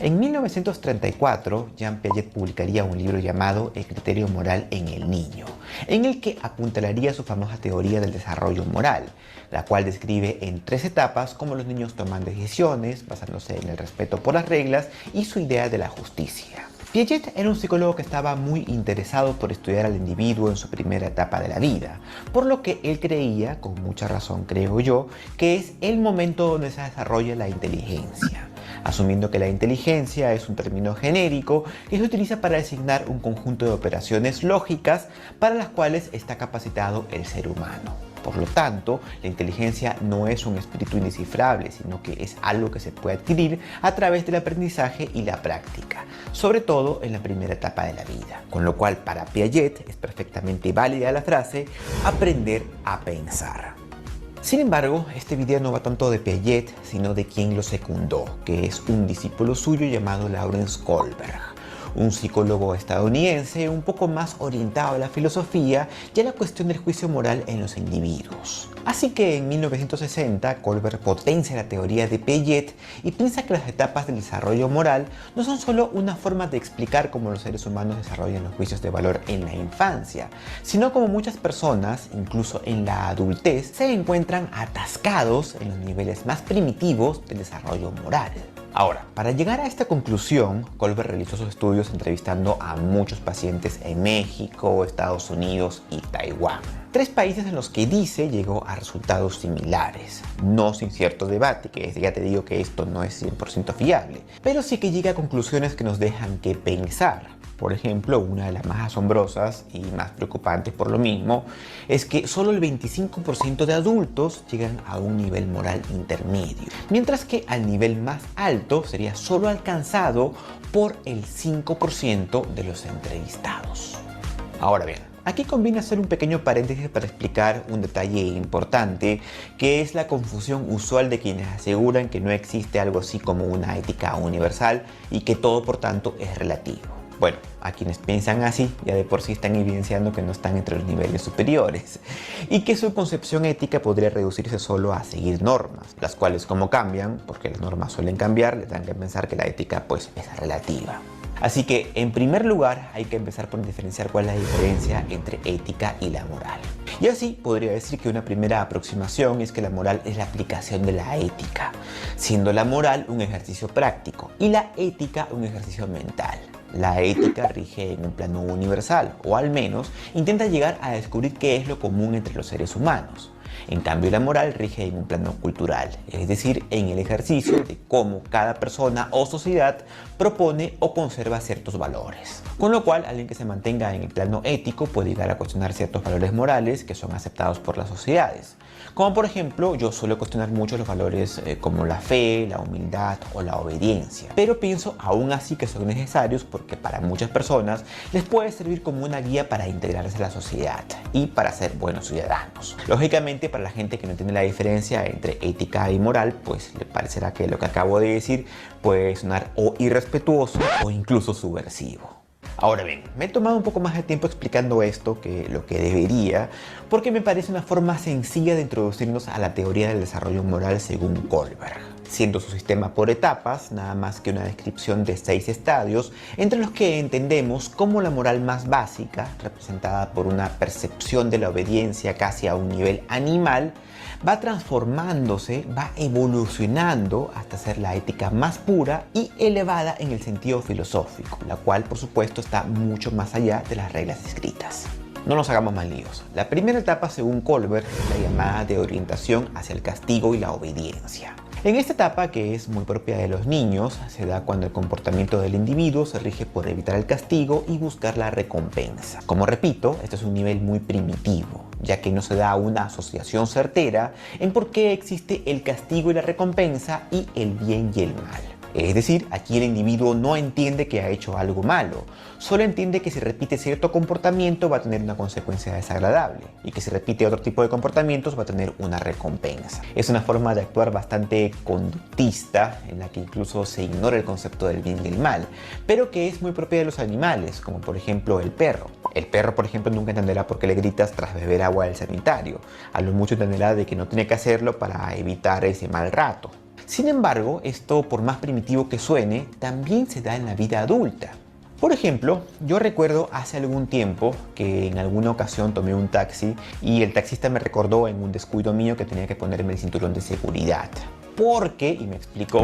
En 1934, Jean Piaget publicaría un libro llamado El criterio moral en el niño, en el que apuntalaría su famosa teoría del desarrollo moral, la cual describe en 3 etapas cómo los niños toman decisiones basándose en el respeto por las reglas y su idea de la justicia. Piaget era un psicólogo que estaba muy interesado por estudiar al individuo en su primera etapa de la vida, por lo que él creía, con mucha razón creo yo, que es el momento donde se desarrolla la inteligencia, asumiendo que la inteligencia es un término genérico que se utiliza para designar un conjunto de operaciones lógicas para las cuales está capacitado el ser humano. Por lo tanto, la inteligencia no es un espíritu indescifrable, sino que es algo que se puede adquirir a través del aprendizaje y la práctica, sobre todo en la primera etapa de la vida. Con lo cual, para Piaget es perfectamente válida la frase aprender a pensar. Sin embargo, este video no va tanto de Piaget, sino de quien lo secundó, que es un discípulo suyo llamado Lawrence Kohlberg, un psicólogo estadounidense un poco más orientado a la filosofía y a la cuestión del juicio moral en los individuos. Así que en 1960, Kohlberg potencia la teoría de Piaget y piensa que las etapas del desarrollo moral no son solo una forma de explicar cómo los seres humanos desarrollan los juicios de valor en la infancia, sino como muchas personas, incluso en la adultez, se encuentran atascados en los niveles más primitivos del desarrollo moral. Ahora, para llegar a esta conclusión, Kohlberg realizó sus estudios entrevistando a muchos pacientes en México, Estados Unidos y Taiwán. 3 países en los que dice llegó a resultados similares, no sin cierto debate, que ya te digo que esto no es 100% fiable, pero sí que llega a conclusiones que nos dejan que pensar. Por ejemplo, una de las más asombrosas y más preocupantes por lo mismo es que solo el 25% de adultos llegan a un nivel moral intermedio, mientras que al nivel más alto sería solo alcanzado por el 5% de los entrevistados. Ahora bien, aquí conviene hacer un pequeño paréntesis para explicar un detalle importante, que es la confusión usual de quienes aseguran que no existe algo así como una ética universal y que todo por tanto es relativo. Bueno, a quienes piensan así ya de por sí están evidenciando que no están entre los niveles superiores y que su concepción ética podría reducirse solo a seguir normas, las cuales como cambian, porque las normas suelen cambiar, les dan que pensar que la ética pues es relativa. Así que en primer lugar hay que empezar por diferenciar cuál es la diferencia entre ética y la moral. Y así podría decir que una primera aproximación es que la moral es la aplicación de la ética, siendo la moral un ejercicio práctico y la ética un ejercicio mental. La ética rige en un plano universal, o al menos intenta llegar a descubrir qué es lo común entre los seres humanos. En cambio, la moral rige en un plano cultural, es decir, en el ejercicio de cómo cada persona o sociedad propone o conserva ciertos valores. Con lo cual, alguien que se mantenga en el plano ético puede llegar a cuestionar ciertos valores morales que son aceptados por las sociedades. Como por ejemplo, yo suelo cuestionar mucho los valores como la fe, la humildad o la obediencia. Pero pienso aún así que son necesarios porque para muchas personas les puede servir como una guía para integrarse a la sociedad y para ser buenos ciudadanos. Lógicamente, para la gente que no entiende la diferencia entre ética y moral, pues le parecerá que lo que acabo de decir puede sonar o irrespetuoso o incluso subversivo. Ahora bien, me he tomado un poco más de tiempo explicando esto que lo que debería, porque me parece una forma sencilla de introducirnos a la teoría del desarrollo moral según Kohlberg, siendo su sistema por etapas nada más que una descripción de 6 estadios entre los que entendemos cómo la moral más básica, representada por una percepción de la obediencia casi a un nivel animal, va transformándose, va evolucionando hasta ser la ética más pura y elevada en el sentido filosófico, la cual por supuesto está mucho más allá de las reglas escritas. No nos hagamos más líos. La primera etapa, según Kohlberg, es la llamada de orientación hacia el castigo y la obediencia. En esta etapa, que es muy propia de los niños, se da cuando el comportamiento del individuo se rige por evitar el castigo y buscar la recompensa. Como repito, este es un nivel muy primitivo, ya que no se da una asociación certera en por qué existe el castigo y la recompensa y el bien y el mal. Es decir, aquí el individuo no entiende que ha hecho algo malo, solo entiende que si repite cierto comportamiento va a tener una consecuencia desagradable y que si repite otro tipo de comportamientos va a tener una recompensa. Es una forma de actuar bastante conductista en la que incluso se ignora el concepto del bien y el mal, pero que es muy propia de los animales, como por ejemplo el perro. El perro, por ejemplo, nunca entenderá por qué le gritas tras beber agua del sanitario. A lo mucho entenderá de que no tiene que hacerlo para evitar ese mal rato. Sin embargo, esto, por más primitivo que suene, también se da en la vida adulta. Por ejemplo, yo recuerdo hace algún tiempo que en alguna ocasión tomé un taxi y el taxista me recordó en un descuido mío que tenía que ponerme el cinturón de seguridad. ¿Por qué? Y me explicó.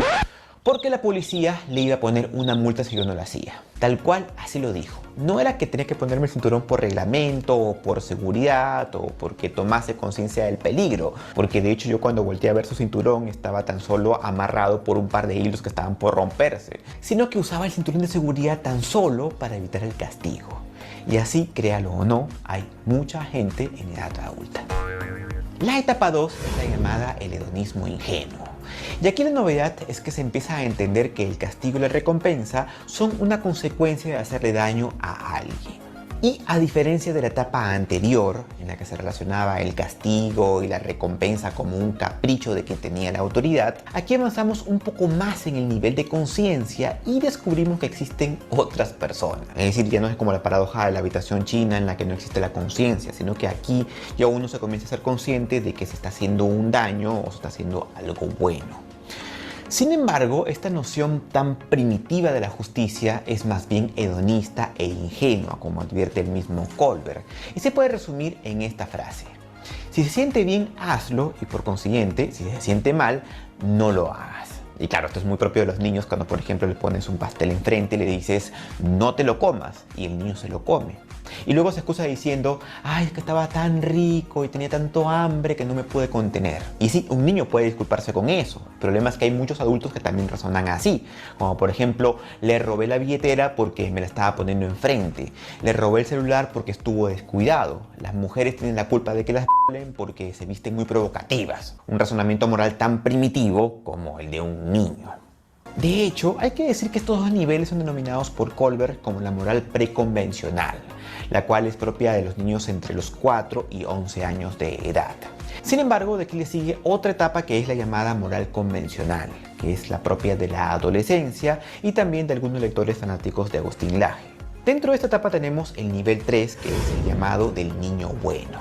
Porque la policía le iba a poner una multa si yo no lo hacía. Tal cual, así lo dijo. No era que tenía que ponerme el cinturón por reglamento o por seguridad o porque tomase conciencia del peligro. Porque de hecho yo cuando volteé a ver su cinturón estaba tan solo amarrado por un par de hilos que estaban por romperse. Sino que usaba el cinturón de seguridad tan solo para evitar el castigo. Y así, créalo o no, hay mucha gente en edad adulta. La etapa 2 es la llamada el hedonismo ingenuo. Y aquí la novedad es que se empieza a entender que el castigo y la recompensa son una consecuencia de hacerle daño a alguien. Y a diferencia de la etapa anterior, en la que se relacionaba el castigo y la recompensa como un capricho de quien tenía la autoridad, aquí avanzamos un poco más en el nivel de conciencia y descubrimos que existen otras personas. Es decir, ya no es como la paradoja de la habitación china en la que no existe la conciencia, sino que aquí ya uno se comienza a ser consciente de que se está haciendo un daño o se está haciendo algo bueno. Sin embargo, esta noción tan primitiva de la justicia es más bien hedonista e ingenua, como advierte el mismo Kohlberg, y se puede resumir en esta frase: si se siente bien, hazlo, y por consiguiente, si se siente mal, no lo hagas. Y claro, esto es muy propio de los niños cuando, por ejemplo, le pones un pastel enfrente y le dices no te lo comas, y el niño se lo come. Y luego se excusa diciendo, ay, es que estaba tan rico y tenía tanto hambre que no me pude contener. Y sí, un niño puede disculparse con eso. El problema es que hay muchos adultos que también razonan así. Como por ejemplo, le robé la billetera porque me la estaba poniendo enfrente. Le robé el celular porque estuvo descuidado. Las mujeres tienen la culpa de que las violen porque se visten muy provocativas. Un razonamiento moral tan primitivo como el de un niño. De hecho, hay que decir que estos dos niveles son denominados por Kohlberg como la moral preconvencional, la cual es propia de los niños entre los 4 y 11 años de edad. Sin embargo, de aquí le sigue otra etapa que es la llamada moral convencional, que es la propia de la adolescencia y también de algunos lectores fanáticos de Agustín Laje. Dentro de esta etapa tenemos el nivel 3, que es el llamado del niño bueno.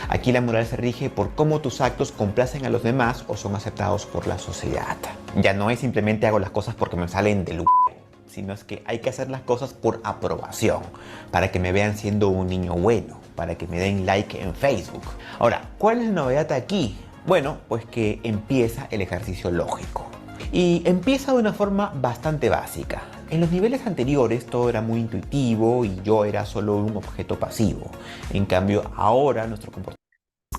Aquí la moral se rige por cómo tus actos complacen a los demás o son aceptados por la sociedad. Ya no es simplemente hago las cosas porque me salen del sino es que hay que hacer las cosas por aprobación, para que me vean siendo un niño bueno, para que me den like en Facebook. Ahora, ¿cuál es la novedad aquí? Bueno, pues que empieza el ejercicio lógico. Y empieza de una forma bastante básica. En los niveles anteriores todo era muy intuitivo y yo era solo un objeto pasivo. En cambio, ahora nuestro comportamiento...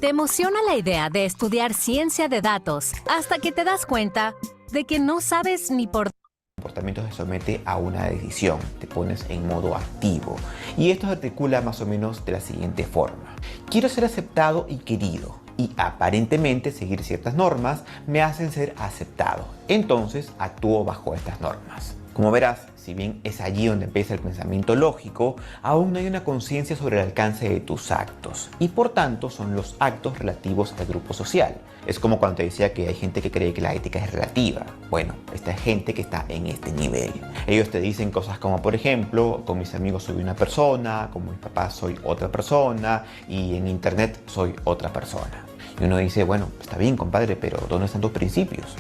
Te emociona la idea de estudiar ciencia de datos hasta que te das cuenta de que no sabes ni por comportamiento se somete a una decisión, te pones en modo activo. Y esto se articula más o menos de la siguiente forma. Quiero ser aceptado y querido, y aparentemente seguir ciertas normas me hacen ser aceptado. Entonces actúo bajo estas normas. Como verás, si bien es allí donde empieza el pensamiento lógico, aún no hay una conciencia sobre el alcance de tus actos, y por tanto son los actos relativos al grupo social. Es como cuando te decía que hay gente que cree que la ética es relativa. Bueno, esta es gente que está en este nivel. Ellos te dicen cosas como, por ejemplo, con mis amigos soy una persona, con mis papás soy otra persona, y en internet soy otra persona. Y uno dice, bueno, está bien, compadre, pero ¿dónde están tus principios?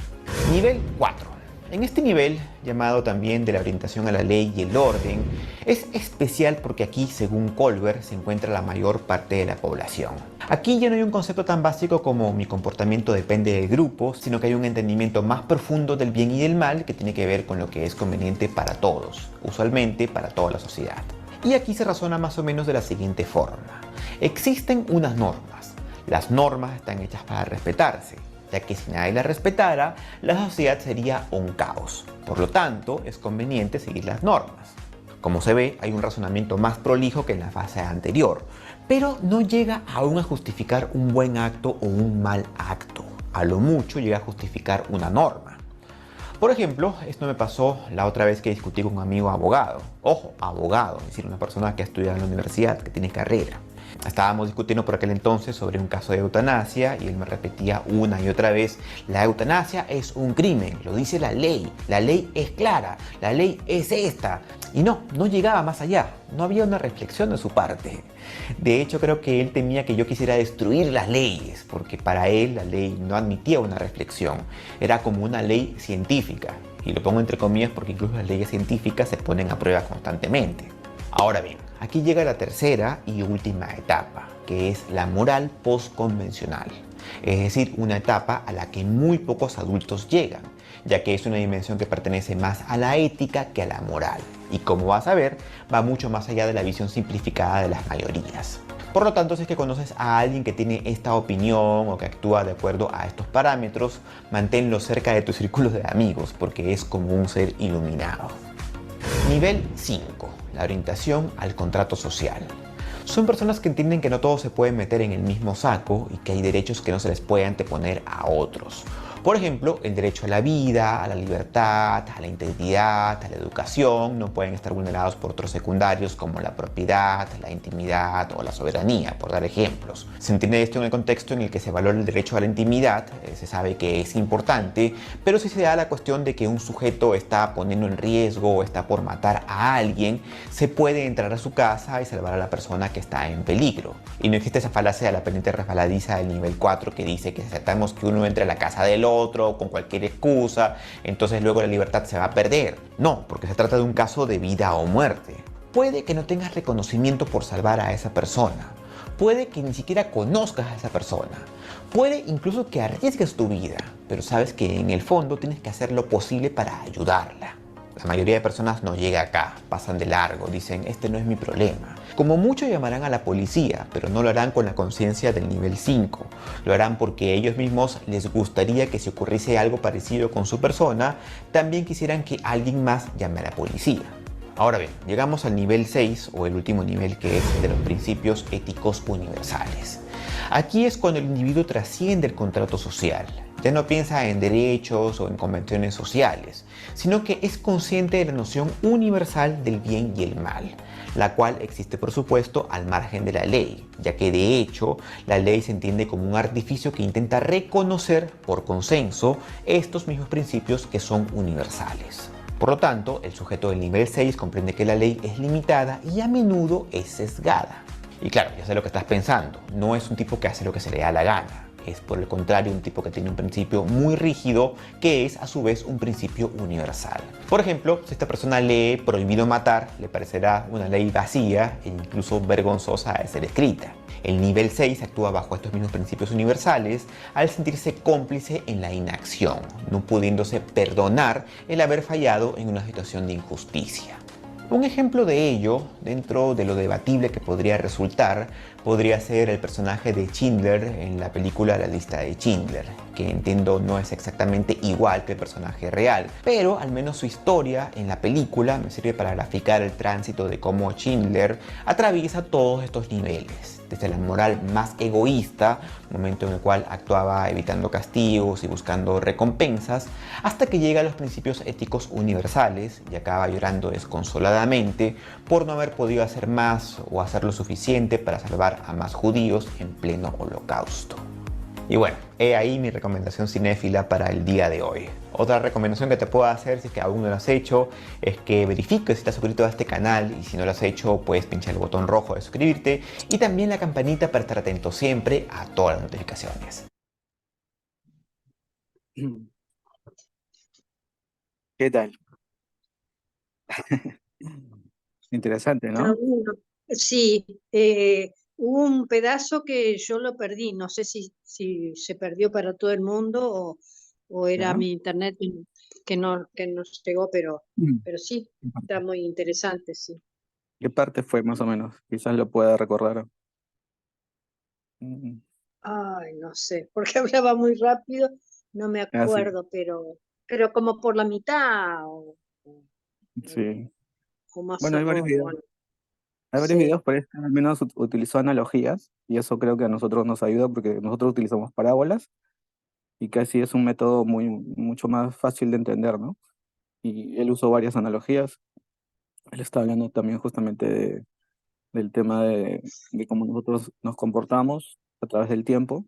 Nivel 4. En este nivel, llamado también de la orientación a la ley y el orden, es especial porque aquí, según Kohlberg, se encuentra la mayor parte de la población. Aquí ya no hay un concepto tan básico como mi comportamiento depende del grupo, sino que hay un entendimiento más profundo del bien y del mal que tiene que ver con lo que es conveniente para todos, usualmente para toda la sociedad. Y aquí se razona más o menos de la siguiente forma. Existen unas normas. Las normas están hechas para respetarse, ya que si nadie la respetara, la sociedad sería un caos. Por lo tanto, es conveniente seguir las normas. Como se ve, hay un razonamiento más prolijo que en la fase anterior, pero no llega aún a justificar un buen acto o un mal acto. A lo mucho llega a justificar una norma. Por ejemplo, esto me pasó la otra vez que discutí con un amigo abogado. Ojo, abogado, es decir, una persona que ha estudiado en la universidad, que tiene carrera. Estábamos discutiendo por aquel entonces sobre un caso de eutanasia y él me repetía una y otra vez: la eutanasia es un crimen, lo dice la ley es clara, la ley es esta. Y no llegaba más allá, no había una reflexión de su parte. De hecho, creo que él temía que yo quisiera destruir las leyes, porque para él la ley no admitía una reflexión, era como una ley científica. Y lo pongo entre comillas porque incluso las leyes científicas se ponen a prueba constantemente. Ahora bien, aquí llega la tercera y última etapa, que es la moral postconvencional. Es decir, una etapa a la que muy pocos adultos llegan, ya que es una dimensión que pertenece más a la ética que a la moral. Y como vas a ver, va mucho más allá de la visión simplificada de las mayorías. Por lo tanto, si es que conoces a alguien que tiene esta opinión o que actúa de acuerdo a estos parámetros, manténlo cerca de tu círculo de amigos, porque es como un ser iluminado. Nivel 5. La orientación al contrato social. Son personas que entienden que no todos se pueden meter en el mismo saco y que hay derechos que no se les puede anteponer a otros. Por ejemplo, el derecho a la vida, a la libertad, a la integridad, a la educación no pueden estar vulnerados por otros secundarios como la propiedad, la intimidad o la soberanía, por dar ejemplos. Se entiende esto en el contexto en el que se valora el derecho a la intimidad, se sabe que es importante, pero si se da la cuestión de que un sujeto está poniendo en riesgo o está por matar a alguien, se puede entrar a su casa y salvar a la persona que está en peligro. Y no existe esa falacia de la pendiente resbaladiza del nivel 4 que dice que si aceptamos que uno entre a la casa del otro con cualquier excusa, entonces luego la libertad se va a perder. No, porque se trata de un caso de vida o muerte. Puede que no tengas reconocimiento por salvar a esa persona. Puede que ni siquiera conozcas a esa persona. Puede incluso que arriesgues tu vida, pero sabes que en el fondo tienes que hacer lo posible para ayudarla. La mayoría de personas no llega acá, pasan de largo, dicen: este no es mi problema. Como mucho llamarán a la policía, pero no lo harán con la conciencia del nivel 5. Lo harán porque ellos mismos les gustaría que si ocurriese algo parecido con su persona, también quisieran que alguien más llame a la policía. Ahora bien, llegamos al nivel 6 o el último nivel, que es el de los principios éticos universales. Aquí es cuando el individuo trasciende el contrato social. Ya no piensa en derechos o en convenciones sociales, sino que es consciente de la noción universal del bien y el mal, la cual existe por supuesto al margen de la ley, ya que de hecho la ley se entiende como un artificio que intenta reconocer por consenso estos mismos principios que son universales. Por lo tanto, el sujeto del nivel 6 comprende que la ley es limitada y a menudo es sesgada. Y claro, ya sé lo que estás pensando, no es un tipo que hace lo que se le da la gana. Es por el contrario un tipo que tiene un principio muy rígido que es a su vez un principio universal. Por ejemplo, si esta persona lee prohibido matar, le parecerá una ley vacía e incluso vergonzosa de ser escrita. El nivel 6 actúa bajo estos mismos principios universales al sentirse cómplice en la inacción, no pudiéndose perdonar el haber fallado en una situación de injusticia. Un ejemplo de ello, dentro de lo debatible que podría resultar, podría ser el personaje de Schindler en la película La lista de Schindler, que entiendo no es exactamente igual que el personaje real, pero al menos su historia en la película me sirve para graficar el tránsito de cómo Schindler atraviesa todos estos niveles, desde la moral más egoísta, momento en el cual actuaba evitando castigos y buscando recompensas, hasta que llega a los principios éticos universales y acaba llorando desconsoladamente por no haber podido hacer más o hacer lo suficiente para salvar a más judíos en pleno holocausto. Y bueno, he ahí mi recomendación cinéfila para el día de hoy. Otra recomendación que te puedo hacer, si es que aún no lo has hecho, es que verifiques si estás suscrito a este canal, y si no lo has hecho, puedes pinchar el botón rojo de suscribirte y también la campanita para estar atento siempre a todas las notificaciones. ¿Qué tal? Interesante, Ah, ¿no? bueno, sí, hubo un pedazo que yo lo perdí, no sé si se perdió para todo el mundo o era ¿Ya? mi internet que no llegó, Mm. pero sí, está muy interesante, sí. ¿Qué parte fue más o menos? Quizás lo pueda recordar. Mm. Ay, no sé, porque hablaba muy rápido, no me Ah, sí, acuerdo, pero como por la mitad sí. o más Bueno, o algo. hay varios Sí, videos, pero este al menos utilizó analogías y eso creo que a nosotros nos ayuda porque nosotros utilizamos parábolas y casi es un método mucho más fácil de entender, ¿no? Y él usó varias analogías. Él está hablando también justamente del tema de cómo nosotros nos comportamos a través del tiempo.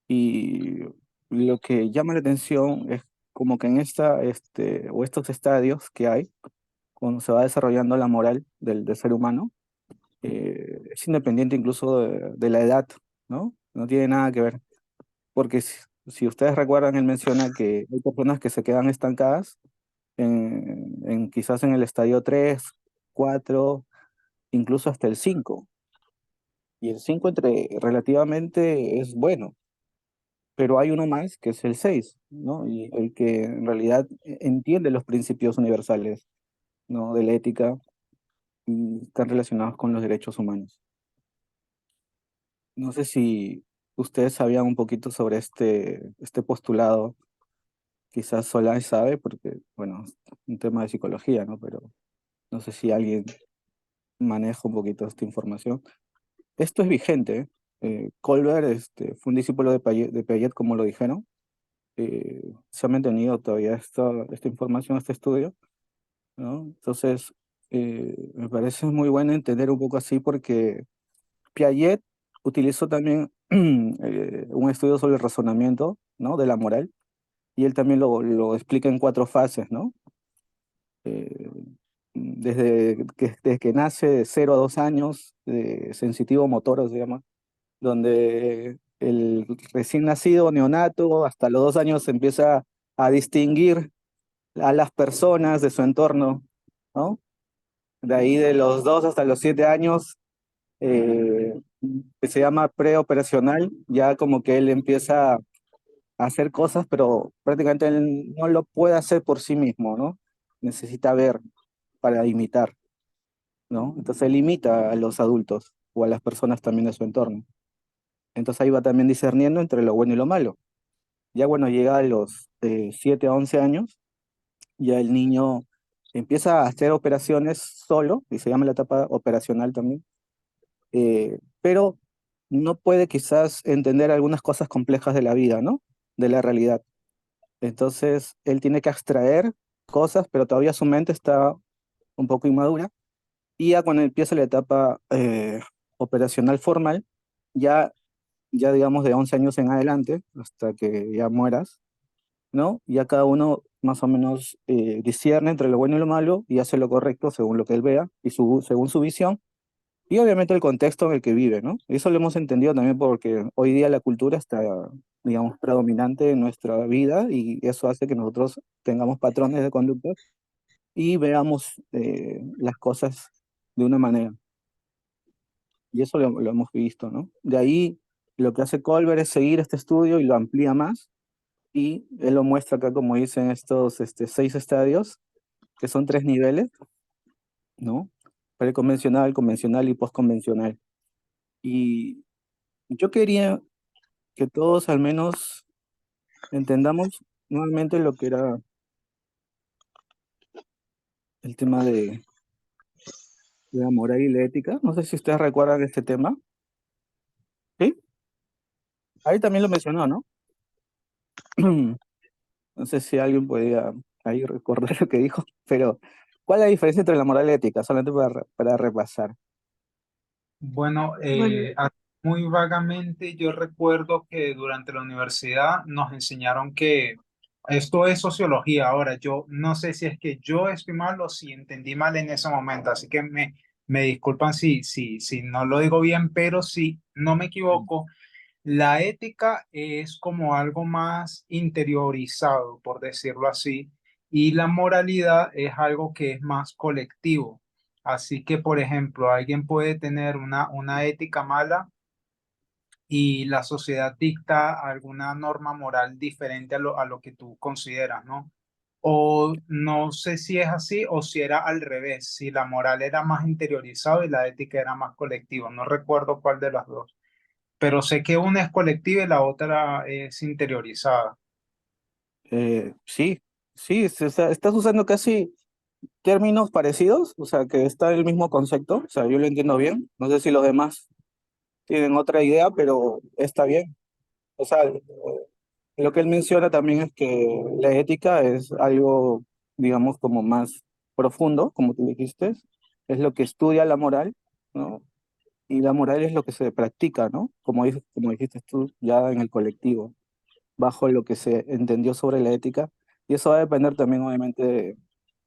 Y lo que llama la atención es como que en o estos estadios que hay, cuando se va desarrollando la moral del ser humano, es independiente incluso de la edad, ¿no? No tiene nada que ver. Porque si ustedes recuerdan, él menciona que hay personas que se quedan estancadas quizás en el estadio 3 4 incluso hasta el 5. Y el 5 relativamente es bueno, pero hay uno más que es el 6, ¿no? Y el que en realidad entiende los principios universales, ¿no? De la ética y están relacionados con los derechos humanos. No sé si ustedes sabían un poquito sobre este postulado. Quizás Solange sabe, porque, bueno, es un tema de psicología, ¿no? Pero no sé si alguien maneja un poquito esta información. Esto es vigente, ¿eh? Colbert fue un discípulo de Piaget, como lo dijeron. Se ha mantenido todavía esta información, este estudio, ¿no? Entonces, me parece muy bueno entender un poco así porque Piaget utilizó también un estudio sobre el razonamiento, ¿no? De la moral, y él también lo explica en 4 fases, ¿no? Eh, desde que nace de 0 a 2 años, de sensitivo motor, se llama, donde el recién nacido neonato hasta los 2 años se empieza a distinguir a las personas de su entorno, ¿no? De ahí de los 2 hasta los 7 años, que se llama preoperacional, ya como que él empieza a hacer cosas, pero prácticamente él no lo puede hacer por sí mismo, ¿no? Necesita ver para imitar, ¿no? Entonces él imita a los adultos o a las personas también de su entorno. Entonces ahí va también discerniendo entre lo bueno y lo malo. Ya bueno, llega a los 7 a 11 años, ya el niño empieza a hacer operaciones solo, y se llama la etapa operacional también, pero no puede quizás entender algunas cosas complejas de la vida, ¿no? De la realidad. Entonces, él tiene que extraer cosas, pero todavía su mente está un poco inmadura. Y ya cuando empieza la etapa operacional formal, ya, ya digamos de 11 años en adelante, hasta que ya mueras, ¿no? Ya cada uno más o menos discierne entre lo bueno y lo malo y hace lo correcto según lo que él vea y según su visión y obviamente el contexto en el que vive, ¿no? Eso lo hemos entendido también porque hoy día la cultura está, digamos, predominante en nuestra vida y eso hace que nosotros tengamos patrones de conducta y veamos las cosas de una manera. Y eso lo hemos visto, ¿no? De ahí lo que hace Colbert es seguir este estudio y lo amplía más y él lo muestra acá, como dicen, estos 6 estadios, que son 3 niveles, ¿no? Preconvencional, convencional y postconvencional. Y yo quería que todos al menos entendamos nuevamente lo que era el tema de la moral y la ética. No sé si ustedes recuerdan este tema. ¿Sí? Ahí también lo mencionó, ¿no? No sé si alguien podía ahí recordar lo que dijo, pero ¿cuál es la diferencia entre la moral y la ética? Solamente para repasar. Bueno, Bueno, muy vagamente yo recuerdo que durante la universidad nos enseñaron que esto es sociología. Ahora, yo no sé si es que yo estoy mal o si entendí mal en ese momento, así que me disculpan si no lo digo bien, pero si no me equivoco, la ética es como algo más interiorizado, por decirlo así, y la moralidad es algo que es más colectivo. Así que, por ejemplo, alguien puede tener una ética mala y la sociedad dicta alguna norma moral diferente a lo que tú consideras, ¿no? O no sé si es así o si era al revés, si la moral era más interiorizada y la ética era más colectiva. No recuerdo cuál de las dos, pero sé que una es colectiva y la otra es interiorizada. Sí, sí, estás usando casi términos parecidos, o sea, que está el mismo concepto, o sea, yo lo entiendo bien. No sé si los demás tienen otra idea, pero está bien. O sea, lo que él menciona también es que la ética es algo, digamos, como más profundo, como tú dijiste, es lo que estudia la moral, ¿no? Y la moral es lo que se practica, ¿no? Como dijiste tú, ya en el colectivo, bajo lo que se entendió sobre la ética, y eso va a depender también, obviamente,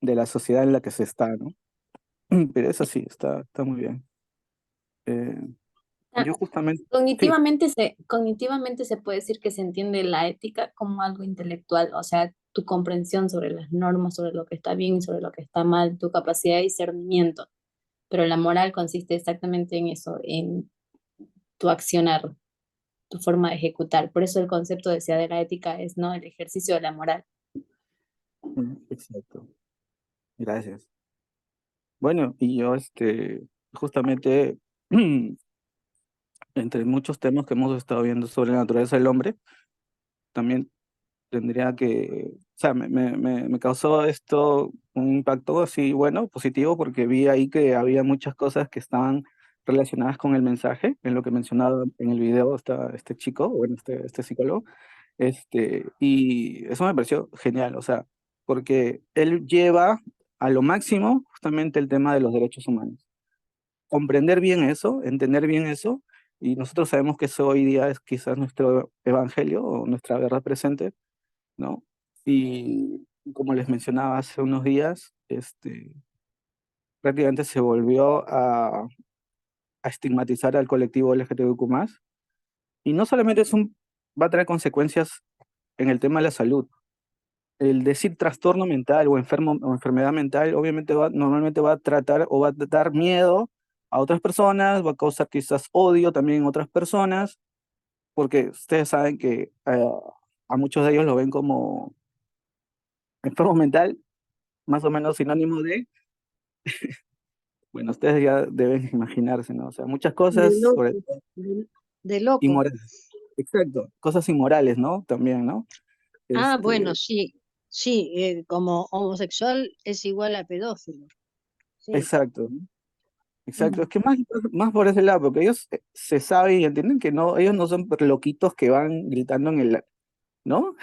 de la sociedad en la que se está, ¿no? Pero eso sí, está muy bien. Eh, Ah, yo justamente, sí, cognitivamente se puede decir que se entiende la ética como algo intelectual, o sea, tu comprensión sobre las normas, sobre lo que está bien y sobre lo que está mal, tu capacidad de discernimiento. Pero la moral consiste exactamente en eso, en tu accionar, tu forma de ejecutar. Por eso el concepto decía de la ética es, ¿no? El ejercicio de la moral. exacto, gracias. Bueno, y yo, justamente, entre muchos temas que hemos estado viendo sobre la naturaleza del hombre, también tendría que, o sea, me causó esto un impacto así, bueno, positivo, porque vi ahí que había muchas cosas que estaban relacionadas con el mensaje, en lo que mencionaba en el video este chico, bueno, este psicólogo, y eso me pareció genial, o sea, porque él lleva a lo máximo justamente el tema de los derechos humanos. Comprender bien eso, entender bien eso, y nosotros sabemos que eso hoy día es quizás nuestro evangelio o nuestra verdad presente, ¿no? Y como les mencionaba hace unos días, prácticamente se volvió a estigmatizar al colectivo LGTBQ+, y no solamente va a traer consecuencias en el tema de la salud. El decir trastorno mental o enfermo o enfermedad mental, obviamente normalmente va a tratar o va a dar miedo a otras personas, va a causar quizás odio también en otras personas, porque ustedes saben que a muchos de ellos lo ven como enfermo mental, más o menos sinónimo de, bueno, ustedes ya deben imaginarse, ¿no? O sea, muchas De cosas sobre loco, de loco. inmorales. Exacto, cosas inmorales, ¿no? También, ¿no? Ah, bueno, Este, sí, sí, como homosexual es igual a pedófilo. Sí. exacto, ¿no? Exacto, Mm. es que más por ese lado, porque ellos se saben y entienden que no, ellos no son loquitos que van gritando ¿no?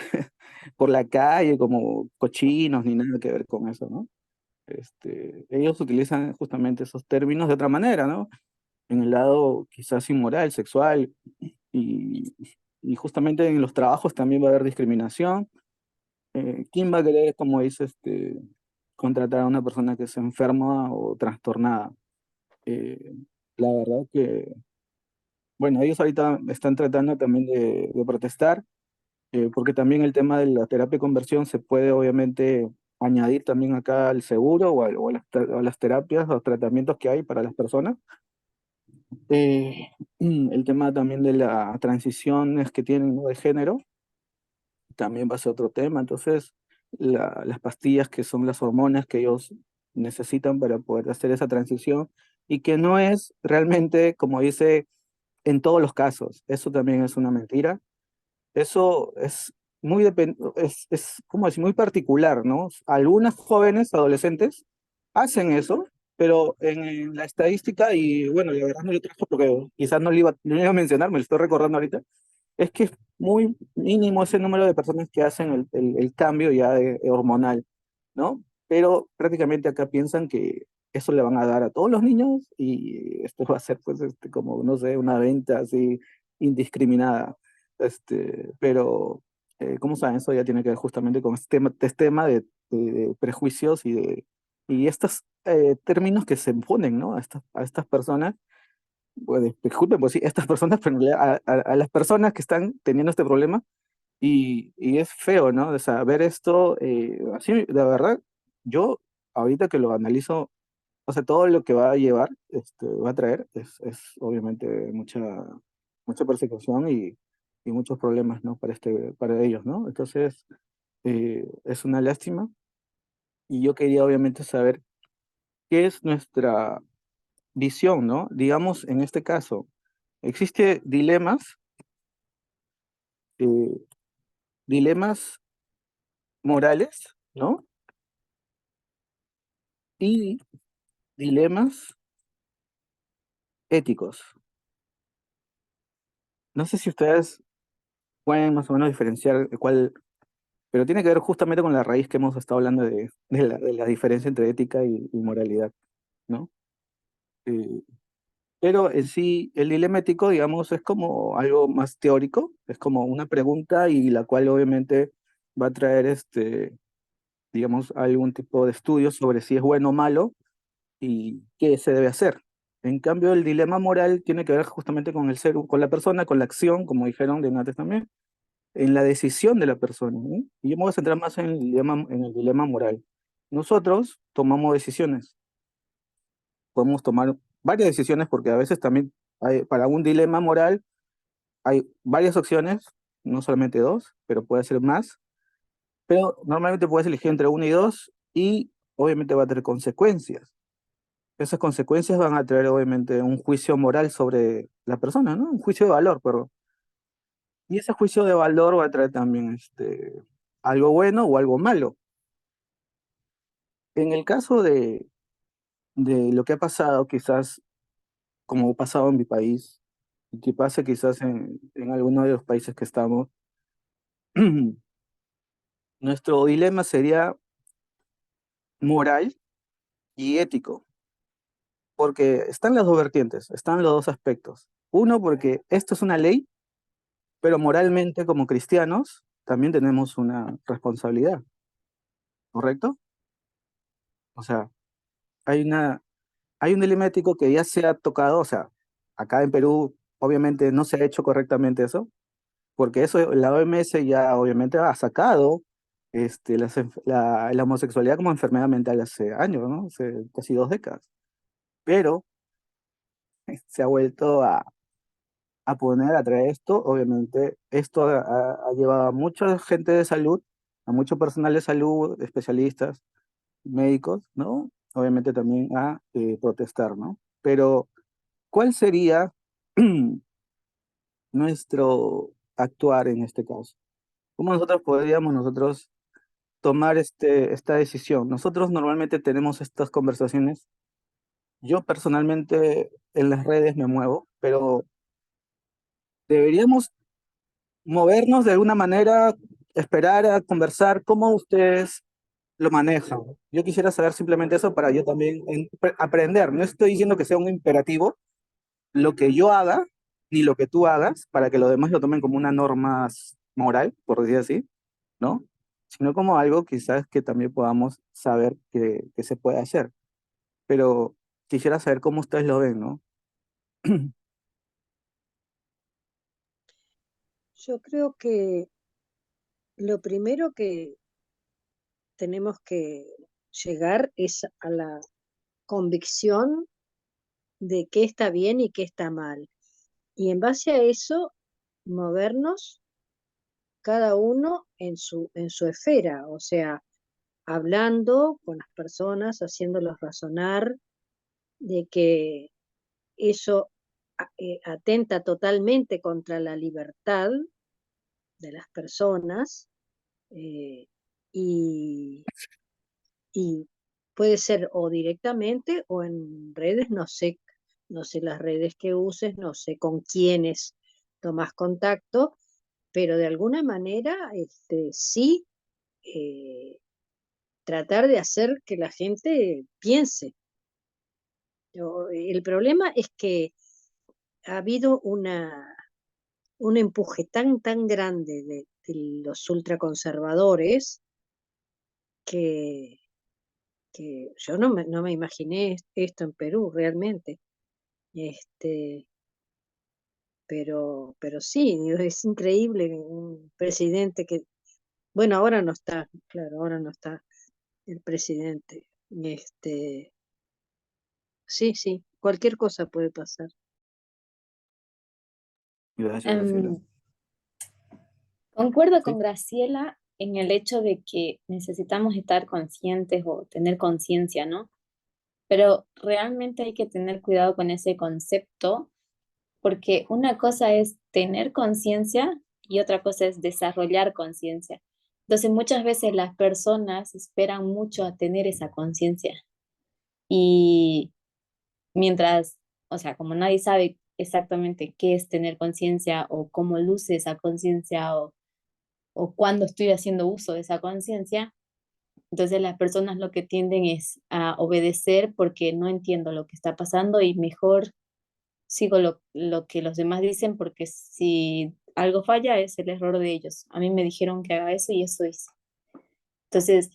Por la calle como cochinos ni nada que ver con eso, ¿no? Ellos utilizan justamente esos términos de otra manera, ¿no? En el lado quizás inmoral, sexual, y, y justamente en los trabajos también va a haber discriminación. ¿Quién va a querer, como dice, contratar a una persona que es enferma o trastornada? Eh, la verdad que, bueno, ellos ahorita están tratando también de protestar, porque también el tema de la terapia de conversión se puede obviamente añadir también acá al seguro o a las terapias o tratamientos que hay para las personas. El tema también de las transiciones que tienen, ¿no?, de género, también va a ser otro tema. Entonces, las pastillas que son las hormonas que ellos necesitan para poder hacer esa transición y que no es realmente, como dice, en todos los casos. Eso también es una mentira. Eso es ¿cómo decir? Muy particular, ¿no? Algunas jóvenes, adolescentes, hacen eso, pero en la estadística, y bueno, la verdad no lo trajo porque quizás no le iba a mencionar, me lo estoy recordando ahorita, es que es muy mínimo ese número de personas que hacen el cambio ya hormonal, ¿no? Pero prácticamente acá piensan que eso le van a dar a todos los niños y esto va a ser, pues, como, no sé, una venta así indiscriminada. Pero, como saben, eso ya tiene que ver justamente con este tema de prejuicios y estos términos que se imponen, ¿no? A estas personas, pues, disculpen, pues sí, estas personas, pero en realidad a las personas que están teniendo este problema, y es feo, ¿no? De saber esto, así, de verdad, yo ahorita que lo analizo, o sea, todo lo que va a llevar, va a traer, es obviamente mucha persecución y muchos problemas, ¿no? Para ellos, ¿no? Entonces, es una lástima, y yo quería obviamente saber qué es nuestra visión, ¿no? Digamos, en este caso, existe eh, dilemas morales, ¿no? Y dilemas éticos. No sé si ustedes pueden más o menos diferenciar cuál, pero tiene que ver justamente con la raíz que hemos estado hablando de la diferencia entre ética y moralidad, ¿no? Eh, Pero en sí, el dilema ético, digamos, es como algo más teórico, es como una pregunta y la cual obviamente va a traer, digamos, algún tipo de estudio sobre si es bueno o malo y qué se debe hacer. En cambio, el dilema moral tiene que ver justamente con el ser, con la persona, con la acción, como dijeron de antes también, en la decisión de la persona, ¿no? Y yo me voy a centrar más en el dilema moral. Nosotros tomamos decisiones, podemos tomar varias decisiones porque a veces también para un dilema moral hay varias opciones, no solamente dos, pero puede ser más, pero normalmente puedes elegir entre una y dos y obviamente va a tener consecuencias. Esas consecuencias van a traer obviamente un juicio moral sobre la persona, ¿no? Un juicio de valor, perdón. Y ese juicio de valor va a traer también algo bueno o algo malo. En el caso de lo que ha pasado, quizás como ha pasado en mi país, y que pase quizás en alguno de los países que estamos, nuestro dilema sería moral y ético, porque están las dos vertientes, están los dos aspectos. Uno, porque esto es una ley, pero moralmente como cristianos también tenemos una responsabilidad, ¿correcto? O sea, hay hay un dilema ético que ya se ha tocado, o sea, acá en Perú obviamente no se ha hecho correctamente eso, porque eso la OMS ya obviamente ha sacado la homosexualidad como enfermedad mental hace años, ¿no? Hace casi 2 décadas. Pero se ha vuelto a poner, a traer esto, obviamente esto ha llevado a mucha gente de salud, a mucho personal de salud, especialistas, médicos, ¿no? Obviamente también a protestar, ¿no? Pero, ¿cuál sería nuestro actuar en este caso? ¿Cómo nosotros podríamos nosotros tomar esta decisión? Nosotros normalmente tenemos estas conversaciones. Yo personalmente en las redes me muevo, pero deberíamos movernos de alguna manera, esperar a conversar. ¿Cómo ustedes lo manejan? Yo quisiera saber simplemente eso para yo también aprender. No estoy diciendo que sea un imperativo lo que yo haga, ni lo que tú hagas, para que los demás lo tomen como una norma moral, por decir así, ¿no? Sino como algo quizás que también podamos saber que se puede hacer. Pero quisiera saber cómo ustedes lo ven, ¿no? Yo creo que lo primero que tenemos que llegar es a la convicción de qué está bien y qué está mal. Y en base a eso, movernos cada uno en su esfera, o sea, hablando con las personas, haciéndolos razonar de que eso atenta totalmente contra la libertad de las personas eh, y, y puede ser o directamente o en redes, no sé las redes que uses, no sé con quiénes tomas contacto, pero de alguna manera sí eh, tratar de hacer que la gente piense. El problema es que ha habido un empuje tan grande de los ultraconservadores que, que yo no me imaginé esto en Perú realmente. Este, pero sí, es increíble un presidente que, bueno, ahora no está, claro, ahora no está el presidente. Sí, sí, cualquier cosa puede pasar. Gracias, Graciela. Em, Concuerdo Sí. con Graciela en el hecho de que necesitamos estar conscientes o tener conciencia, ¿no? Pero realmente hay que tener cuidado con ese concepto, porque una cosa es tener conciencia y otra cosa es desarrollar conciencia. Entonces, muchas veces las personas esperan mucho a tener esa conciencia y mientras, o sea, como nadie sabe exactamente qué es tener conciencia o cómo luce esa conciencia o cuándo estoy haciendo uso de esa conciencia, entonces las personas lo que tienden es a obedecer porque no entiendo lo que está pasando y mejor sigo lo que los demás dicen porque si algo falla es el error de ellos. A mí me dijeron que haga eso y eso hice. Entonces,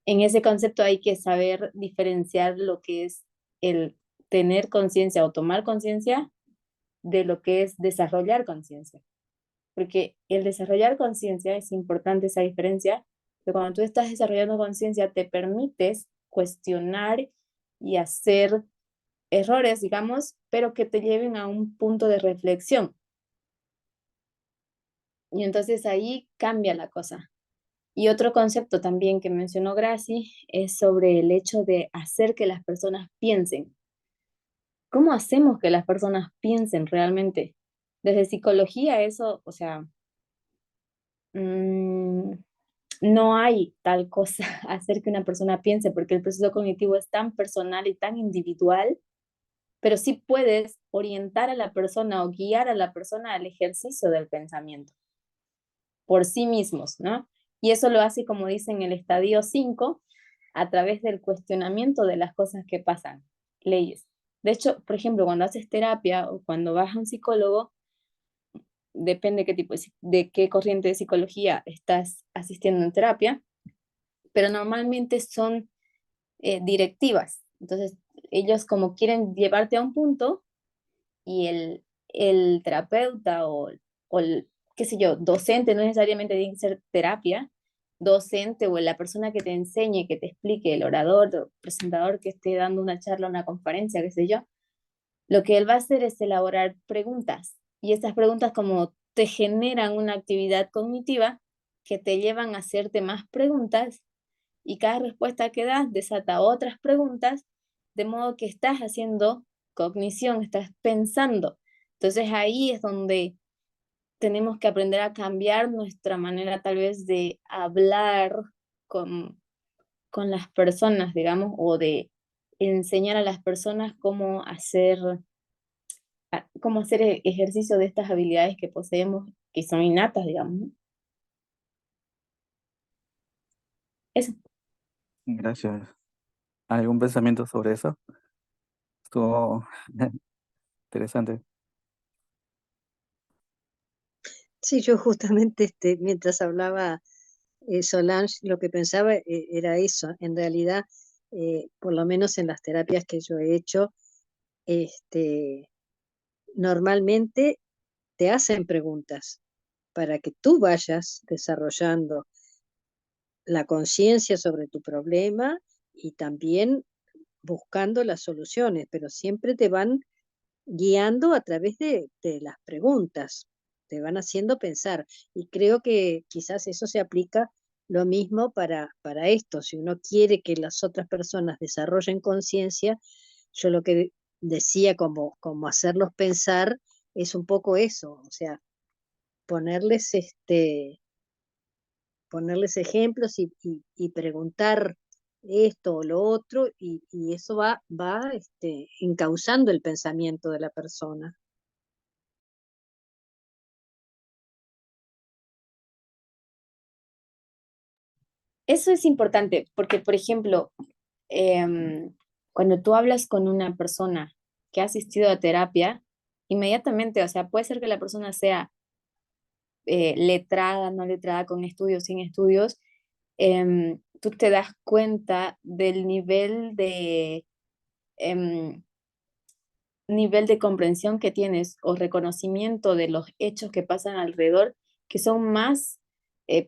en ese concepto hay que saber diferenciar lo que es el tener conciencia o tomar conciencia de lo que es desarrollar conciencia. Porque el desarrollar conciencia es importante esa diferencia, que cuando tú estás desarrollando conciencia te permites cuestionar y hacer errores, digamos, pero que te lleven a un punto de reflexión. Y entonces ahí cambia la cosa. Y otro concepto también que mencionó Gracie es sobre el hecho de hacer que las personas piensen. ¿Cómo hacemos que las personas piensen realmente? Desde psicología eso, o sea, mm, no hay tal cosa, hacer que una persona piense, porque el proceso cognitivo es tan personal y tan individual, pero sí puedes orientar a la persona o guiar a la persona al ejercicio del pensamiento por sí mismos, ¿no? Y eso lo hace, como dice en el estadio 5, a través del cuestionamiento de las cosas que pasan, leyes. De hecho, por ejemplo, cuando haces terapia o cuando vas a un psicólogo, depende qué tipo de qué corriente de psicología estás asistiendo en terapia, pero normalmente son directivas. Entonces, ellos como quieren llevarte a un punto y el terapeuta o el, qué sé yo, docente, no necesariamente tiene que ser terapia, docente o la persona que te enseñe, que te explique, el orador o presentador que esté dando una charla, una conferencia, qué sé yo, lo que él va a hacer es elaborar preguntas y estas preguntas como te generan una actividad cognitiva que te llevan a hacerte más preguntas y cada respuesta que das desata otras preguntas, de modo que estás haciendo cognición, estás pensando. Entonces ahí es donde tenemos que aprender a cambiar nuestra manera tal vez de hablar con, con las personas, digamos, o de enseñar a las personas cómo hacer ejercicio de estas habilidades que poseemos, que son innatas, digamos, ¿no? Eso. Gracias. ¿Algún pensamiento sobre eso? Estuvo interesante. Sí, yo justamente mientras hablaba Solange, lo que pensaba era eso. En realidad, por lo menos en las terapias que yo he hecho, este, normalmente te hacen preguntas para que tú vayas desarrollando la conciencia sobre tu problema y también buscando las soluciones, pero siempre te van guiando a través de las preguntas, te van haciendo pensar. Y creo que quizás eso se aplica lo mismo para esto. Si uno quiere que las otras personas desarrollen conciencia, yo lo que decía como hacerlos pensar es un poco eso, o sea, ponerles ponerles ejemplos y preguntar esto o lo otro, y eso va encauzando el pensamiento de la persona. Eso es importante porque, por ejemplo, em, cuando tú hablas con una persona que ha asistido a terapia, inmediatamente, o sea, puede ser que la persona sea letrada, no letrada, con estudios, sin estudios, tú te das cuenta del em, nivel de comprensión que tienes o reconocimiento de los hechos que pasan alrededor, que son más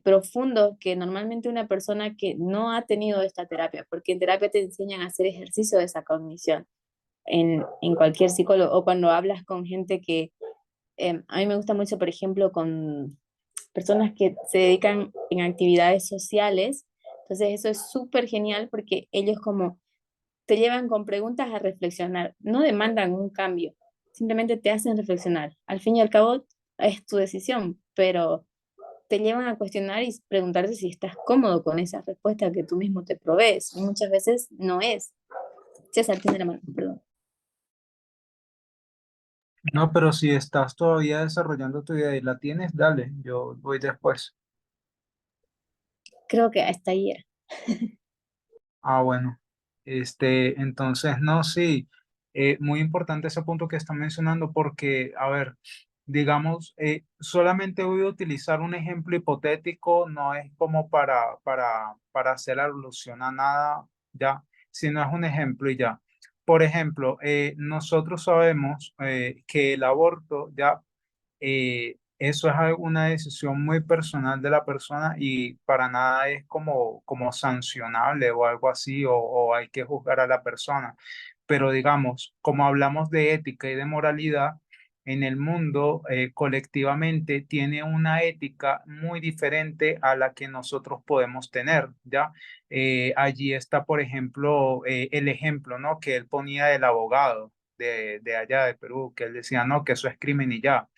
profundos que normalmente una persona que no ha tenido esta terapia, porque en terapia te enseñan a hacer ejercicio de esa cognición en cualquier psicólogo o cuando hablas con gente que a mí me gusta mucho, por ejemplo, con personas que se dedican en actividades sociales. Entonces eso es súper genial porque ellos como te llevan con preguntas a reflexionar, no demandan un cambio, simplemente te hacen reflexionar. Al fin y al cabo es tu decisión, pero te llevan a cuestionar y preguntarte si estás cómodo con esa respuesta que tú mismo te provees. Y muchas veces no es. César, tiene la mano, perdón. No, pero si estás todavía desarrollando tu idea y la tienes, dale, yo voy después. Creo que hasta ahí era. Ah, bueno. Entonces, no, sí. muy importante ese punto que están mencionando porque, a ver, digamos, solamente voy a utilizar un ejemplo hipotético, no es como para hacer alusión a nada, ya, sino es un ejemplo y ya. Por ejemplo, nosotros sabemos que el aborto, ya, eso es una decisión muy personal de la persona y para nada es como sancionable o algo así, o hay que juzgar a la persona. Pero digamos, como hablamos de ética y de moralidad, en el mundo colectivamente tiene una ética muy diferente a la que nosotros podemos tener, ¿ya? Allí está, por ejemplo, el ejemplo, ¿no? Que él ponía del abogado de allá de Perú, que él decía, no, que eso es crimen y ya.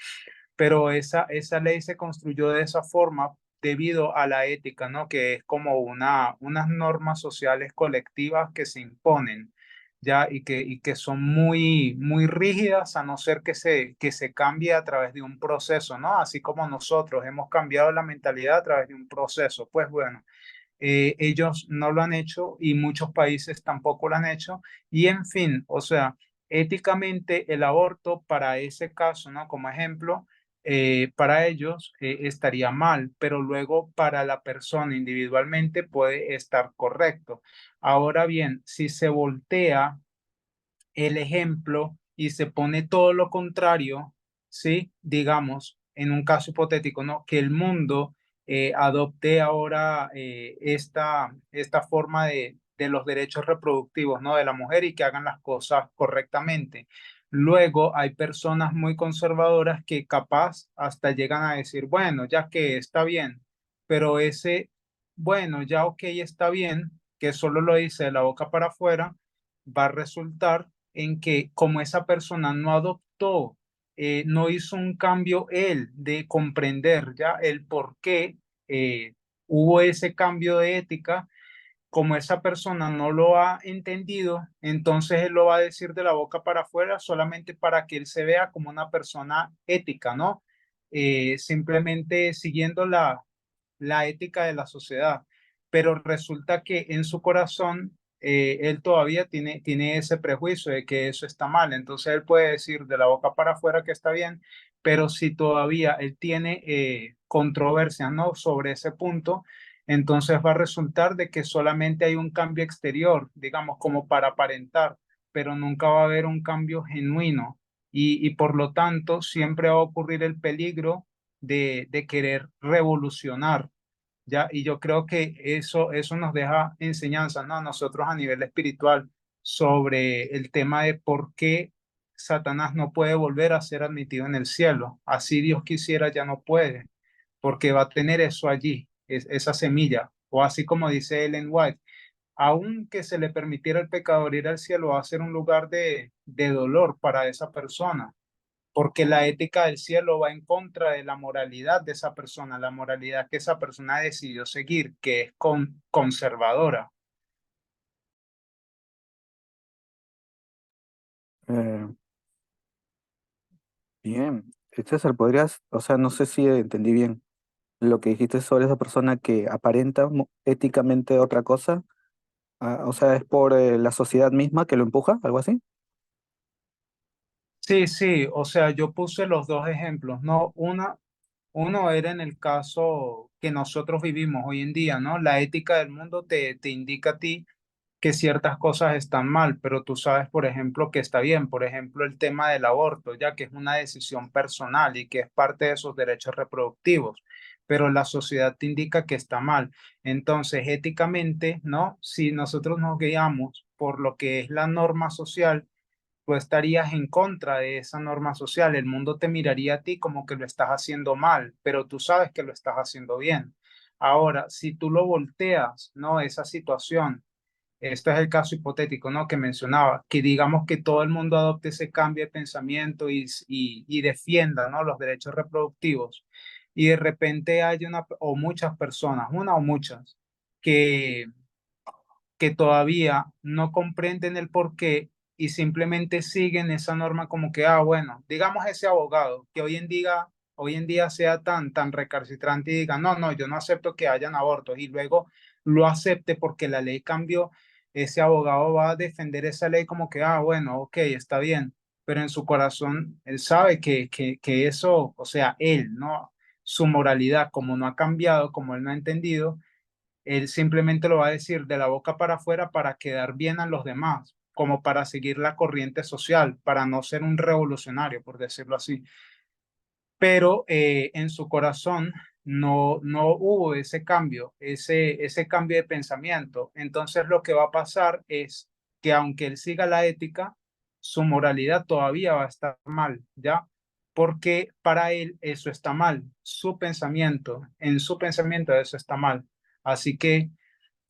Pero esa ley se construyó de esa forma debido a la ética, ¿no? Que es como unas normas sociales colectivas que se imponen, ¿ya? Y que son muy rígidas a no ser que se cambie a través de un proceso, ¿no? Así como nosotros hemos cambiado la mentalidad a través de un proceso. Pues bueno, ellos no lo han hecho y muchos países tampoco lo han hecho. Y en fin, o sea, éticamente el aborto para ese caso, ¿no? Como ejemplo, para ellos estaría mal, pero luego para la persona individualmente puede estar correcto. Ahora bien, si se voltea el ejemplo y se pone todo lo contrario, ¿sí? Digamos, en un caso hipotético, ¿no? Que el mundo adopte ahora esta forma de los derechos reproductivos, ¿no? De la mujer y que hagan las cosas correctamente. Luego hay personas muy conservadoras que capaz hasta llegan a decir, bueno, ya que está bien, pero bueno, ya ok, está bien, que solo lo dice de la boca para afuera, va a resultar en que como esa persona no adoptó, no hizo un cambio él de comprender ya el por qué hubo ese cambio de ética, como esa persona no lo ha entendido, entonces él lo va a decir de la boca para afuera solamente para que él se vea como una persona ética, ¿no? Simplemente siguiendo la ética de la sociedad, pero resulta que en su corazón él todavía tiene ese prejuicio de que eso está mal, entonces él puede decir de la boca para afuera que está bien, pero si todavía él tiene controversia, ¿no? Sobre ese punto, entonces va a resultar de que solamente hay un cambio exterior, digamos, como para aparentar, pero nunca va a haber un cambio genuino y por lo tanto siempre va a ocurrir el peligro de querer revolucionar, ¿ya? Y yo creo que eso nos deja enseñanzas, ¿no? A nosotros a nivel espiritual sobre el tema de por qué Satanás no puede volver a ser admitido en el cielo. Así Dios quisiera, ya no puede, porque va a tener eso allí, esa semilla. O así como dice Ellen White, aunque se le permitiera al pecador ir al cielo, va a ser un lugar de dolor para esa persona porque la ética del cielo va en contra de la moralidad de esa persona, la moralidad que esa persona decidió seguir, que es conservadora. Eh, bien, César, podrías, o sea, no sé si entendí bien lo que dijiste sobre esa persona que aparenta éticamente otra cosa. Ah, o sea, es por la sociedad misma que lo empuja, algo así. Sí, sí, o sea, yo puse los dos ejemplos, ¿no? Uno era en el caso que nosotros vivimos hoy en día, ¿no? La ética del mundo te indica a ti que ciertas cosas están mal, pero tú sabes, por ejemplo, que está bien. Por ejemplo, el tema del aborto, ya que es una decisión personal y que es parte de sus derechos reproductivos, pero la sociedad te indica que está mal. Entonces, éticamente, ¿no? Si nosotros nos guiamos por lo que es la norma social, tú estarías en contra de esa norma social. El mundo te miraría a ti como que lo estás haciendo mal, pero tú sabes que lo estás haciendo bien. Ahora, si tú lo volteas, ¿no? Esa situación, este es el caso hipotético, ¿no? Que mencionaba, que digamos que todo el mundo adopte ese cambio de pensamiento y defienda, ¿no? Los derechos reproductivos. Y de repente hay una o muchas personas, una o muchas, que, que todavía no comprenden el porqué y simplemente siguen esa norma como que, bueno, digamos ese abogado que hoy en día sea tan recalcitrante y diga, no, no, yo no acepto que hayan abortos y luego lo acepte porque la ley cambió. ese abogado va a defender esa ley como que, ah, bueno, ok, está bien, pero en su corazón él sabe que eso, o sea, él, ¿no? Su moralidad, como no ha cambiado, como él no ha entendido, él simplemente lo va a decir de la boca para afuera para quedar bien a los demás, como para seguir la corriente social, para no ser un revolucionario, por decirlo así. Pero en su corazón no hubo ese cambio, ese cambio de pensamiento. Entonces lo que va a pasar es que aunque él siga la ética, su moralidad todavía va a estar mal, ¿ya? Porque para él eso está mal, su pensamiento, en su pensamiento eso está mal. Así que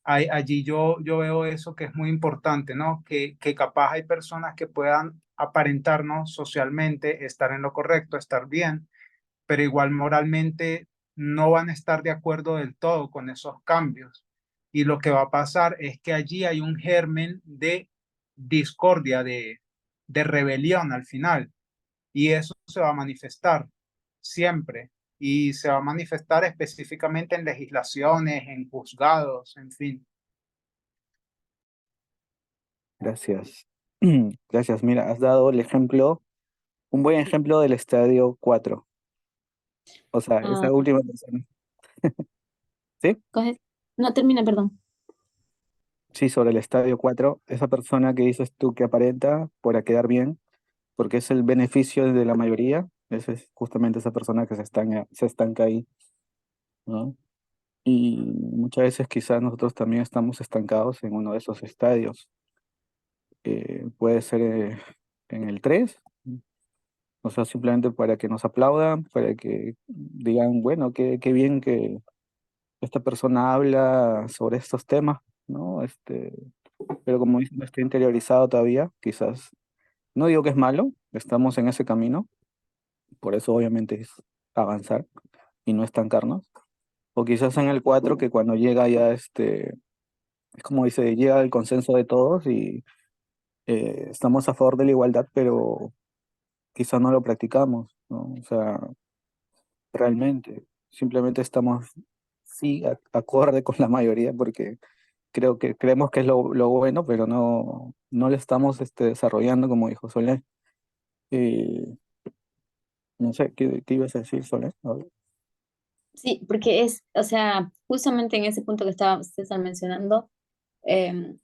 allí yo veo eso que es muy importante, ¿no? Que capaz hay personas que puedan aparentarnos socialmente, estar en lo correcto, estar bien, pero igual moralmente no van a estar de acuerdo del todo con esos cambios. Y lo que va a pasar es que allí hay un germen de discordia, de rebelión al final. Y eso se va a manifestar siempre. Y se va a manifestar específicamente en legislaciones, en juzgados, en fin. Gracias. Gracias. Mira, has dado el ejemplo, un buen ejemplo del estadio 4. O sea, Ah, esa última persona. ¿Sí? coge- No, termina, perdón. Sí, sobre el estadio 4, esa persona que dices tú que aparenta para quedar bien, porque es el beneficio de la mayoría, esa es justamente esa persona que se estanca ahí, ¿no? Y muchas veces quizás nosotros también estamos estancados en uno de esos estadios. Puede ser en el 3, o sea, simplemente para que nos aplaudan, para que digan, bueno, qué bien que esta persona habla sobre estos temas, ¿no? Pero como no está interiorizado todavía, quizás, no digo que es malo, estamos en ese camino, por eso obviamente es avanzar y no estancarnos. O quizás en el 4 que cuando llega ya es como dice, llega el consenso de todos y estamos a favor de la igualdad, pero quizás no lo practicamos, ¿no? O sea, realmente, simplemente estamos, sí, acorde con la mayoría porque creemos que es lo bueno, pero no lo estamos desarrollando como dijo Soler. Eh, no sé, ¿qué ibas a decir, Soler? A ver. Sí, porque es, o sea, justamente en ese punto que estaba César mencionando, em,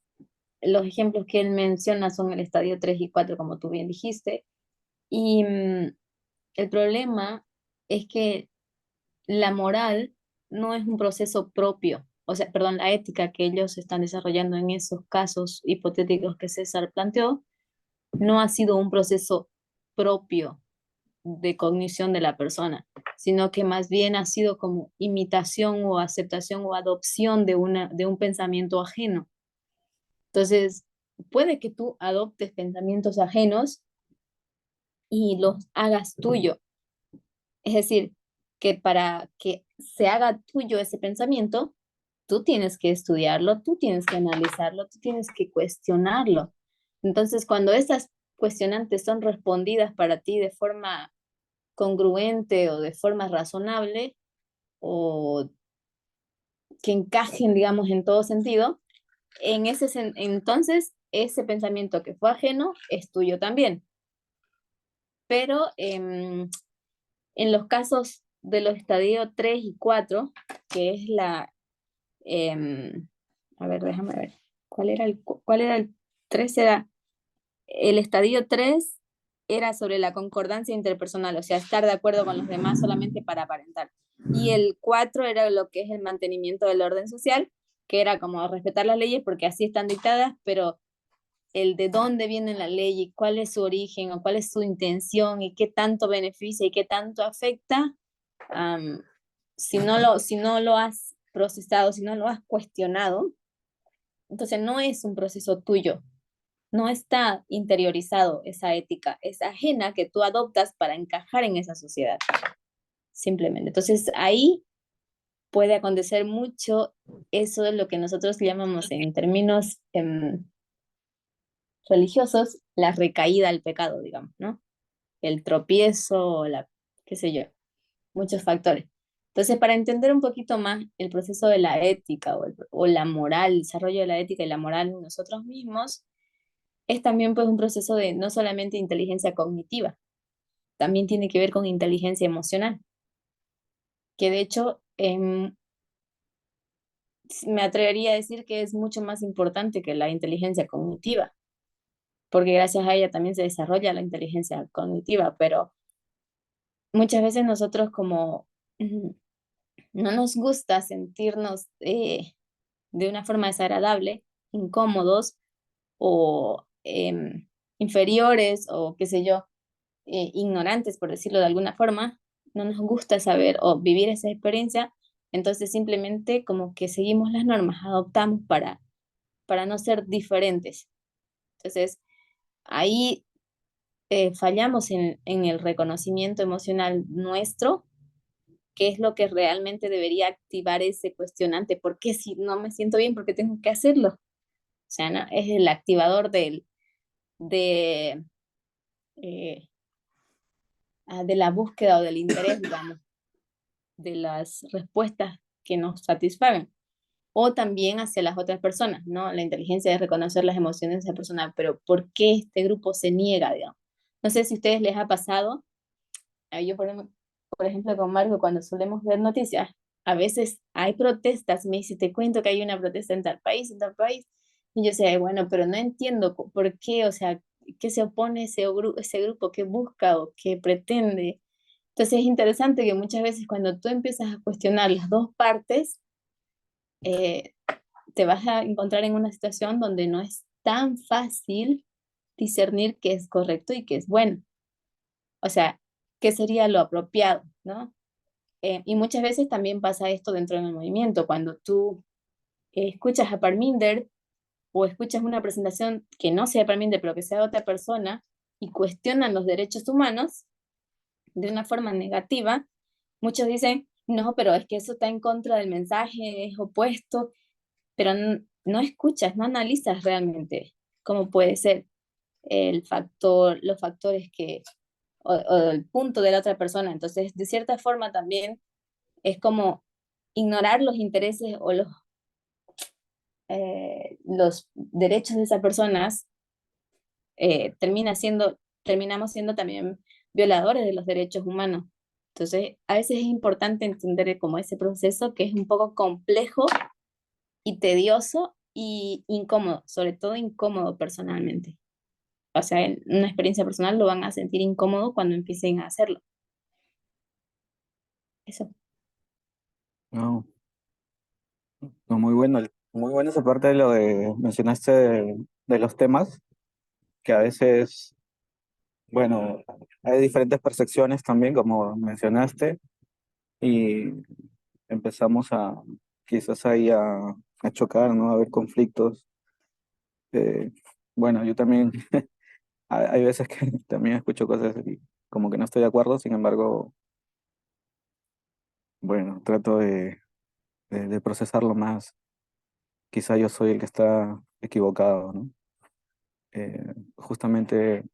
los ejemplos que él menciona son el estadio 3 y 4 como tú bien dijiste, y el problema es que la moral no es un proceso propio, o sea, perdón, la ética que ellos están desarrollando en esos casos hipotéticos que César planteó, no ha sido un proceso propio de cognición de la persona, sino que más bien ha sido como imitación o aceptación o adopción de un pensamiento ajeno. Entonces, puede que tú adoptes pensamientos ajenos y los hagas tuyo. Es decir, que para que se haga tuyo ese pensamiento, tú tienes que estudiarlo, tú tienes que analizarlo, tú tienes que cuestionarlo. Entonces, cuando esas cuestionantes son respondidas para ti de forma congruente o de forma razonable o que encajen, digamos, en todo sentido, entonces ese pensamiento que fue ajeno es tuyo también. Pero en los casos de los estadios 3 y 4, que es a ver, déjame ver, cuál era el 3? Era el estadio 3 era sobre la concordancia interpersonal, o sea, estar de acuerdo con los demás solamente para aparentar. Y el 4 era lo que es el mantenimiento del orden social, que era como respetar las leyes porque así están dictadas, pero el de dónde viene la ley y cuál es su origen o cuál es su intención y qué tanto beneficia y qué tanto afecta, um, si no lo has procesado, si no lo has cuestionado, entonces no es un proceso tuyo, no está interiorizado esa ética, es ajena que tú adoptas para encajar en esa sociedad, simplemente. Entonces ahí puede acontecer mucho eso de lo que nosotros llamamos en términos religiosos, la recaída al pecado, digamos, ¿no? El tropiezo, qué sé yo, muchos factores. Entonces, para entender un poquito más el proceso de la ética o la moral, el desarrollo de la ética y la moral en nosotros mismos, es también pues un proceso de no solamente inteligencia cognitiva, también tiene que ver con inteligencia emocional, que de hecho me atrevería a decir que es mucho más importante que la inteligencia cognitiva, porque gracias a ella también se desarrolla la inteligencia cognitiva, pero muchas veces nosotros como no nos gusta sentirnos de una forma desagradable, incómodos o inferiores o qué sé yo, ignorantes, por decirlo de alguna forma, no nos gusta saber o vivir esa experiencia, entonces simplemente como que seguimos las normas, adoptamos para no ser diferentes. Entonces, ahí fallamos en el reconocimiento emocional nuestro, que es lo que realmente debería activar ese cuestionante. ¿Por qué si no me siento bien? ¿Por qué tengo que hacerlo? O sea, ¿no? Es el activador de, eh, de la búsqueda o del interés, digamos, de las respuestas que nos satisfagan. O también hacia las otras personas, ¿no? La inteligencia de reconocer las emociones de esa persona, pero ¿por qué este grupo se niega, digamos? No sé si a ustedes les ha pasado, yo por ejemplo con Marco, cuando solemos ver noticias, a veces hay protestas, me dice, te cuento que hay una protesta en tal país, y yo sé, bueno, pero no entiendo por qué, o sea, qué se opone ese grupo, qué busca o qué pretende. Entonces es interesante que muchas veces cuando tú empiezas a cuestionar las dos partes, eh, te vas a encontrar en una situación donde no es tan fácil discernir qué es correcto y qué es bueno. O sea, qué sería lo apropiado, ¿no? Y muchas veces también pasa esto dentro del movimiento, cuando tú escuchas a Parminder o escuchas una presentación que no sea de Parminder, pero que sea de otra persona y cuestionan los derechos humanos de una forma negativa, muchos dicen, no, pero es que eso está en contra del mensaje, es opuesto, pero no escuchas, no analizas realmente cómo puede ser los factores o el punto de la otra persona. Entonces, de cierta forma también es como ignorar los intereses o los derechos de esas personas, terminamos siendo también violadores de los derechos humanos. Entonces, a veces es importante entender como ese proceso que es un poco complejo y tedioso y incómodo, sobre todo incómodo personalmente. O sea, en una experiencia personal lo van a sentir incómodo cuando empiecen a hacerlo. Eso. No, no, muy bueno esa parte de lo de, mencionaste de los temas, que a veces, bueno, hay diferentes percepciones también, como mencionaste, y empezamos quizás ahí a chocar, ¿no? A haber conflictos. Eh, bueno, yo también, hay veces que también escucho cosas y como que no estoy de acuerdo, sin embargo, bueno, trato de procesarlo más. Quizá yo soy el que está equivocado, ¿no? Justamente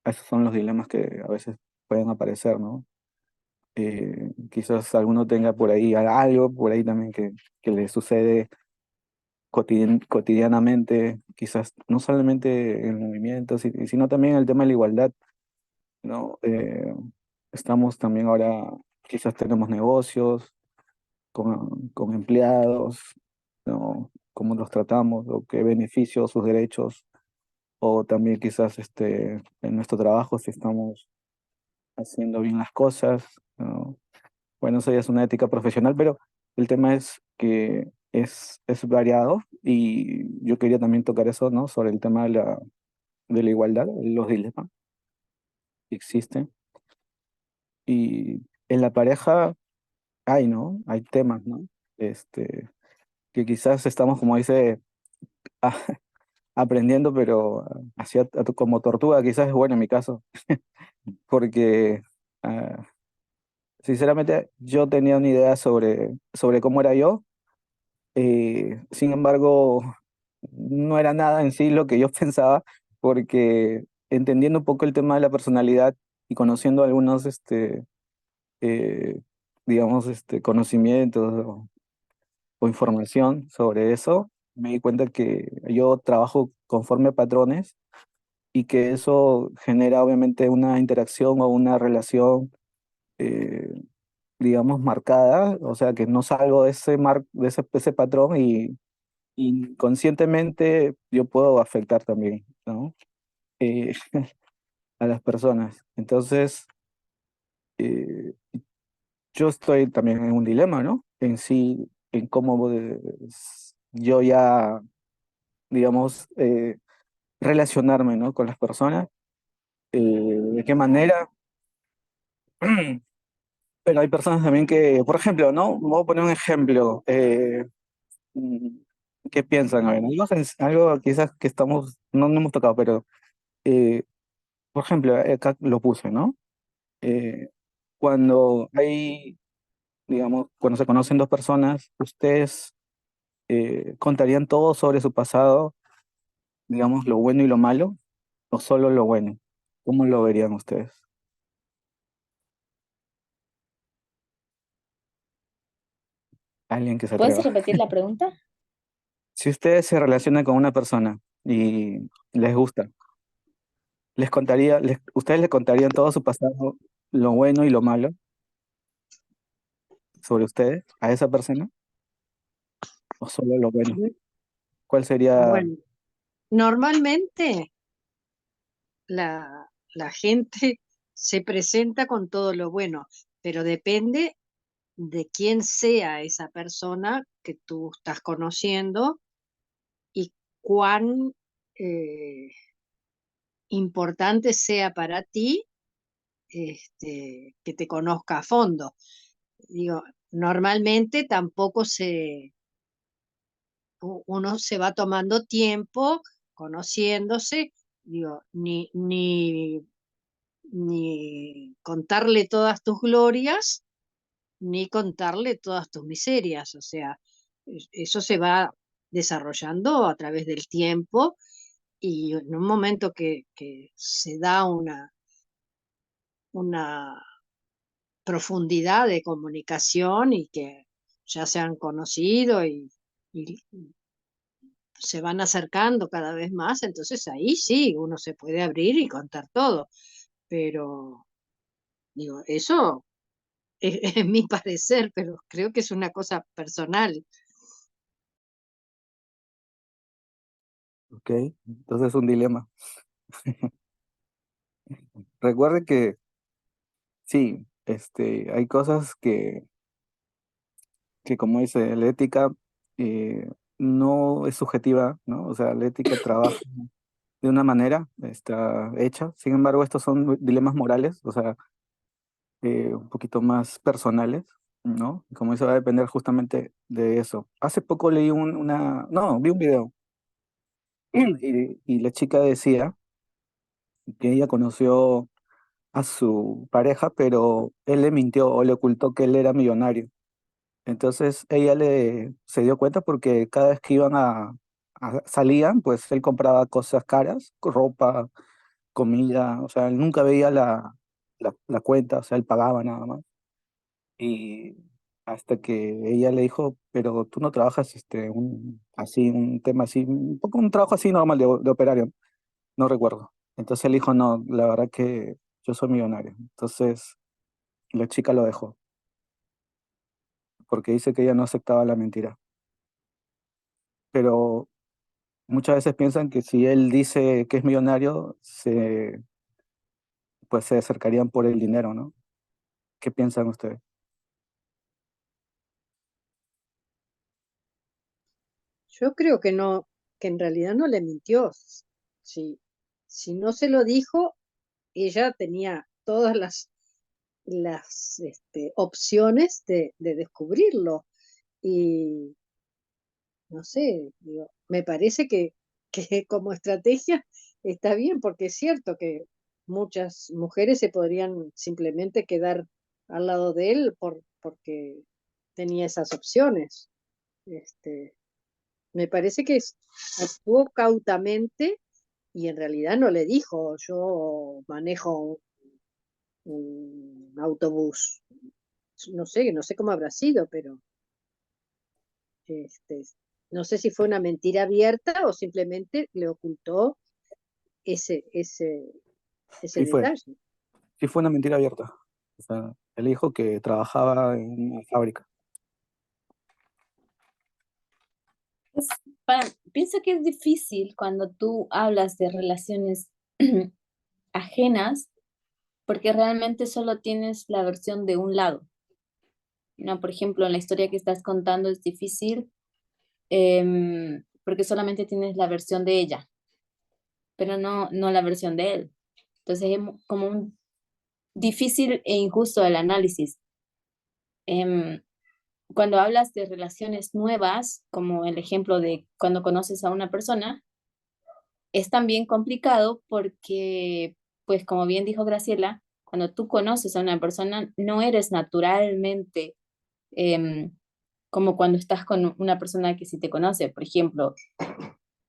esos son los dilemas que a veces pueden aparecer, ¿no? Quizás alguno tenga por ahí algo, por ahí también que le sucede cotidianamente, quizás no solamente en el movimiento, sino también el tema de la igualdad, ¿no? Estamos también ahora, quizás tenemos negocios con empleados, ¿no? Cómo los tratamos, o qué beneficios, sus derechos, o también quizás en nuestro trabajo si estamos haciendo bien las cosas, ¿no? Bueno, eso ya es una ética profesional, pero el tema es que es variado y yo quería también tocar eso, ¿no? Sobre el tema de la igualdad, los dilemas que existen. Y en la pareja hay, ¿no? Hay temas, ¿no? Este, que quizás estamos, como dice, a- aprendiendo, pero así como tortuga, quizás es bueno en mi caso, porque ah, sinceramente yo tenía una idea sobre cómo era yo. Sin embargo, no era nada en sí lo que yo pensaba, porque entendiendo un poco el tema de la personalidad y conociendo algunos eh, digamos, conocimientos o información sobre eso, me di cuenta que yo trabajo conforme a patrones y que eso genera obviamente una interacción o una relación, eh, digamos, marcada, o sea, que no salgo de ese patrón y inconscientemente yo puedo afectar también, ¿no? Eh, a las personas. Entonces, eh, yo estoy también en un dilema, ¿no? En sí, en cómo yo ya, digamos, relacionarme, ¿no? Con las personas, de qué manera. Pero hay personas también que, por ejemplo, ¿no? Voy a poner un ejemplo. Mm, ¿Qué piensan? A ver, algo quizás que no hemos tocado, pero, eh, por ejemplo, acá lo puse, ¿no? Eh, cuando hay, digamos, cuando se conocen dos personas, ustedes contarían todo sobre su pasado, digamos, lo bueno y lo malo, o solo lo bueno. ¿Cómo lo verían ustedes? Alguien que se ¿Puedes atreva. repetir la pregunta? Si ustedes se relacionan con una persona y les gusta, ustedes le contarían todo su pasado, lo bueno y lo malo sobre ustedes a esa persona, o solo lo bueno? ¿Cuál sería? Bueno, normalmente la gente se presenta con todo lo bueno, pero depende de quién sea esa persona que tú estás conociendo y cuán eh, importante sea para ti que te conozca a fondo. Digo, normalmente tampoco uno se va tomando tiempo conociéndose, digo, ni contarle todas tus glorias, ni contarle todas tus miserias. O sea, eso se va desarrollando a través del tiempo y en un momento que se da una profundidad de comunicación y que ya se han conocido y se van acercando cada vez más, entonces ahí sí uno se puede abrir y contar todo, pero digo, eso es mi parecer, pero creo que es una cosa personal. Ok, entonces es un dilema. Recuerde que sí, hay cosas que como dice la ética, eh, no es subjetiva, ¿no? O sea, la ética trabaja de una manera, está hecha. Sin embargo, estos son dilemas morales, o sea, un poquito más personales, ¿no? Como eso va a depender justamente de eso. Hace poco leí no, vi un video y la chica decía que ella conoció a su pareja, pero él le mintió o le ocultó que él era millonario. Entonces se dio cuenta porque cada vez que salían, pues él compraba cosas caras, ropa, comida, o sea, él nunca veía la cuenta, o sea, él pagaba nada más. Y hasta que ella le dijo, pero tú no trabajas un tema así, un poco un trabajo así normal de operario, no recuerdo. Entonces él dijo, no, la verdad que yo soy millonario. Entonces la chica lo dejó, porque dice que ella no aceptaba la mentira. Pero muchas veces piensan que si él dice que es millonario, pues se acercarían por el dinero, ¿no? ¿Qué piensan ustedes? Yo creo que no, que en realidad no le mintió. Si, si no se lo dijo, ella tenía todas las opciones de descubrirlo. Y no sé, digo, me parece que como estrategia está bien, porque es cierto que muchas mujeres se podrían simplemente quedar al lado de él porque tenía esas opciones. Este, Me parece que actuó cautamente y en realidad no le dijo, yo manejo un autobús. no sé cómo habrá sido, pero este, no sé si fue una mentira abierta o simplemente le ocultó ese, ese, ese Sí fue, detalle. sí fue una mentira abierta. O sea, él dijo que trabajaba en una fábrica. Es- Pienso que es difícil cuando tú hablas de relaciones ajenas, porque realmente solo tienes la versión de un lado. ¿No? Por ejemplo, en la historia que estás contando es difícil porque solamente tienes la versión de ella, pero no la versión de él. Entonces es como un difícil e injusto el análisis. Em, Cuando hablas de relaciones nuevas, como el ejemplo de cuando conoces a una persona, es también complicado porque, pues como bien dijo Graciela, cuando tú conoces a una persona, no eres naturalmente em, como cuando estás con una persona que sí te conoce. Por ejemplo,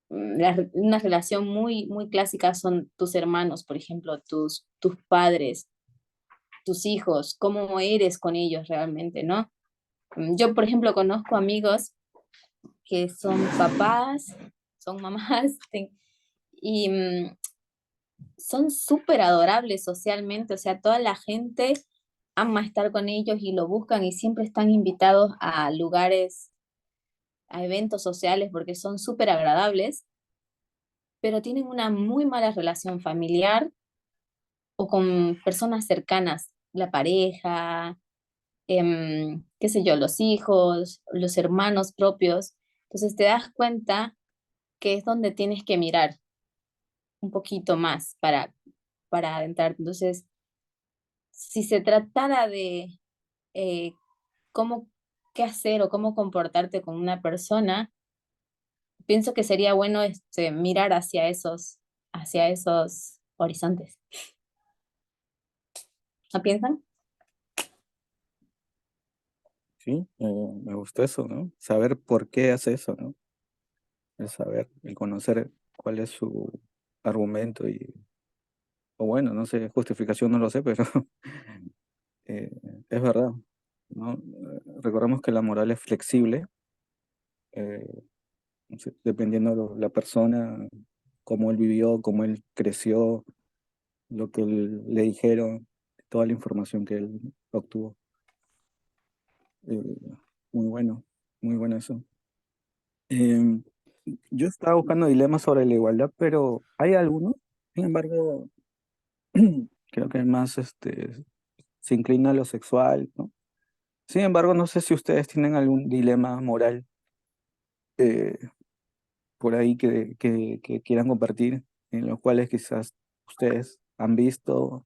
una relación muy clásica son tus hermanos, por ejemplo, tus padres, tus hijos, cómo eres con ellos realmente, ¿no? Yo, por ejemplo, conozco amigos que son papás, son mamás, y son súper adorables socialmente, o sea, toda la gente ama estar con ellos y lo buscan y siempre están invitados a lugares, a eventos sociales porque son súper agradables, pero tienen una muy mala relación familiar o con personas cercanas, la pareja, qué sé yo, los hijos, los hermanos propios. Entonces te das cuenta que es donde tienes que mirar un poquito más para adentrar. Entonces, si se tratara de eh, cómo, qué hacer o cómo comportarte con una persona, pienso que sería bueno mirar hacia esos horizontes. ¿No piensan? Sí, me gustó eso, ¿no? Saber por qué hace eso, ¿no? El saber, el conocer cuál es su argumento y, o bueno, no sé, justificación no lo sé, pero eh, es verdad, ¿no? Recordemos que la moral es flexible, eh, no sé, dependiendo de la persona, cómo él vivió, cómo él creció, lo que le dijeron, toda la información que él obtuvo. Eh, muy bueno, muy bueno eso. Em, yo estaba buscando dilemas sobre la igualdad, pero hay algunos, sin embargo, creo que más se inclina a lo sexual, ¿no? Sin embargo, no sé si ustedes tienen algún dilema moral eh, por ahí que quieran compartir, en los cuales quizás ustedes han visto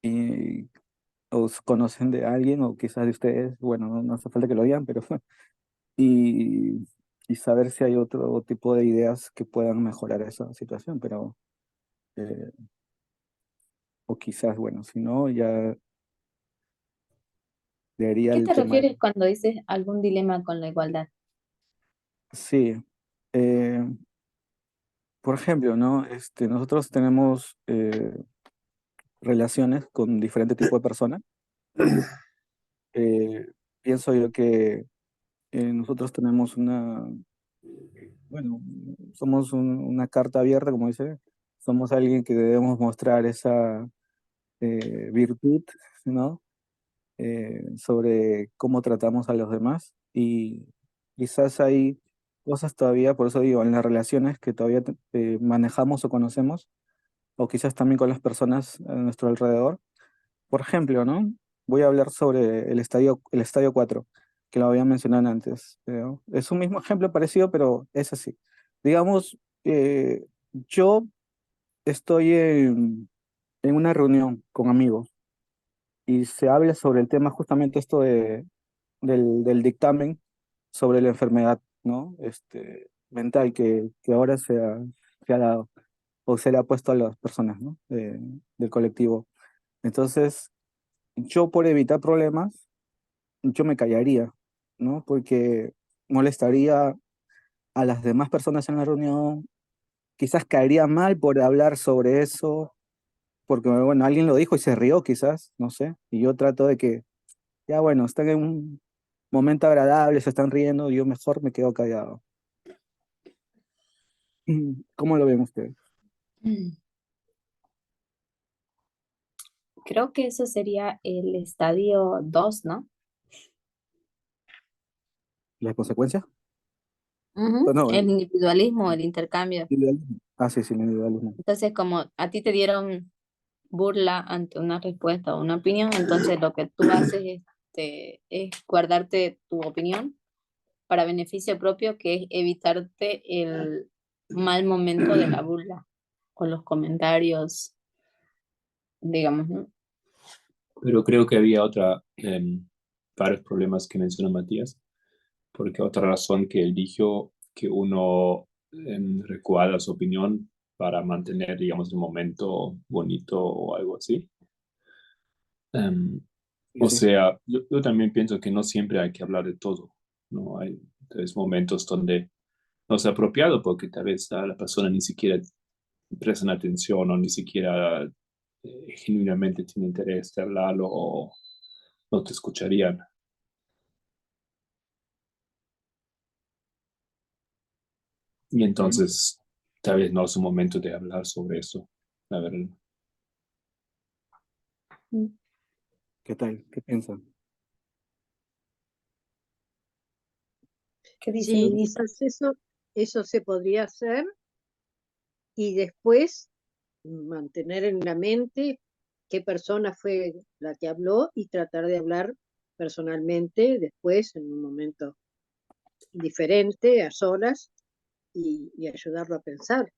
y os conocen de alguien, o quizás de ustedes, bueno, no hace falta que lo digan, pero y, y saber si hay otro tipo de ideas que puedan mejorar esa situación, pero eh, o quizás, bueno, si no, ya le ¿A haría qué el te tema. refieres cuando dices algún dilema con la igualdad? Sí, eh, por ejemplo, ¿no? Nosotros tenemos relaciones con diferentes tipos de personas. Eh, pienso yo que nosotros tenemos bueno, somos una carta abierta, como dice, somos alguien que debemos mostrar esa virtud, ¿no? Sobre cómo tratamos a los demás y quizás hay cosas todavía, por eso digo, en las relaciones que todavía manejamos o conocemos, o quizás también con las personas a nuestro alrededor. Por ejemplo, ¿no? Voy a hablar sobre el estadio 4 que lo había mencionado antes. ¿No? Es un mismo ejemplo parecido, pero es así. Digamos, yo estoy en una reunión con amigos y se habla sobre el tema justamente esto del dictamen sobre la enfermedad, ¿no? Mental que ahora se ha dado o se le ha puesto a las personas, ¿no? Del colectivo. Entonces, yo por evitar problemas, yo me callaría, ¿no? Porque molestaría a las demás personas en la reunión, quizás caería mal por hablar sobre eso, porque, bueno, alguien lo dijo y se rió quizás, no sé, y yo trato de que Ya bueno, están en un momento agradable, se están riendo, yo mejor me quedo callado. ¿Cómo lo ven ustedes? Mm. Creo que eso sería el estadio 2, ¿no? ¿Las consecuencias? Ujú. No, El individualismo, el intercambio. individualismo. Ah, sí, sí, el individualismo. Entonces, como a ti te dieron burla ante una respuesta o una opinión, entonces lo que tú haces es guardarte tu opinión para beneficio propio, que es evitarte el mal momento de la burla o los comentarios, digamos, ¿no? Pero creo que había varios problemas que mencionó Matías, porque otra razón que él dijo que uno recuadra su opinión para mantener, digamos, un momento bonito o algo así. Em, Sí, o sí. sea, yo también pienso que no siempre hay que hablar de todo, ¿no? Hay entonces, momentos donde no es apropiado porque tal vez a la persona ni siquiera prestan atención o ni siquiera genuinamente tiene interés de hablarlo o no te escucharían. Y Ujú. entonces, tal vez no es un momento de hablar sobre eso. A ver, Mm. ¿Qué tal? ¿Qué piensan? ¿Qué dice Sí, Luis? quizás eso se podría hacer y después mantener en la mente qué persona fue la que habló y tratar de hablar personalmente después en un momento diferente, a solas, y ayudarlo a pensar.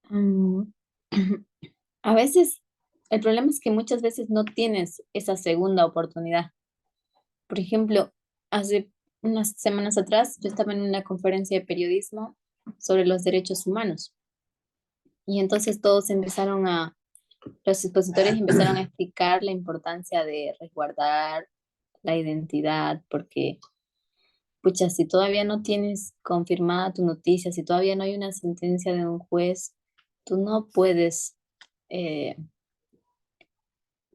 Mm, A veces, el problema es que muchas veces no tienes esa segunda oportunidad. Por ejemplo, hace unas semanas atrás yo estaba en una conferencia de periodismo sobre los derechos humanos y entonces los expositores empezaron a explicar la importancia de resguardar la identidad, porque, pucha, si todavía no tienes confirmada tu noticia, si todavía no hay una sentencia de un juez, tú no puedes eh,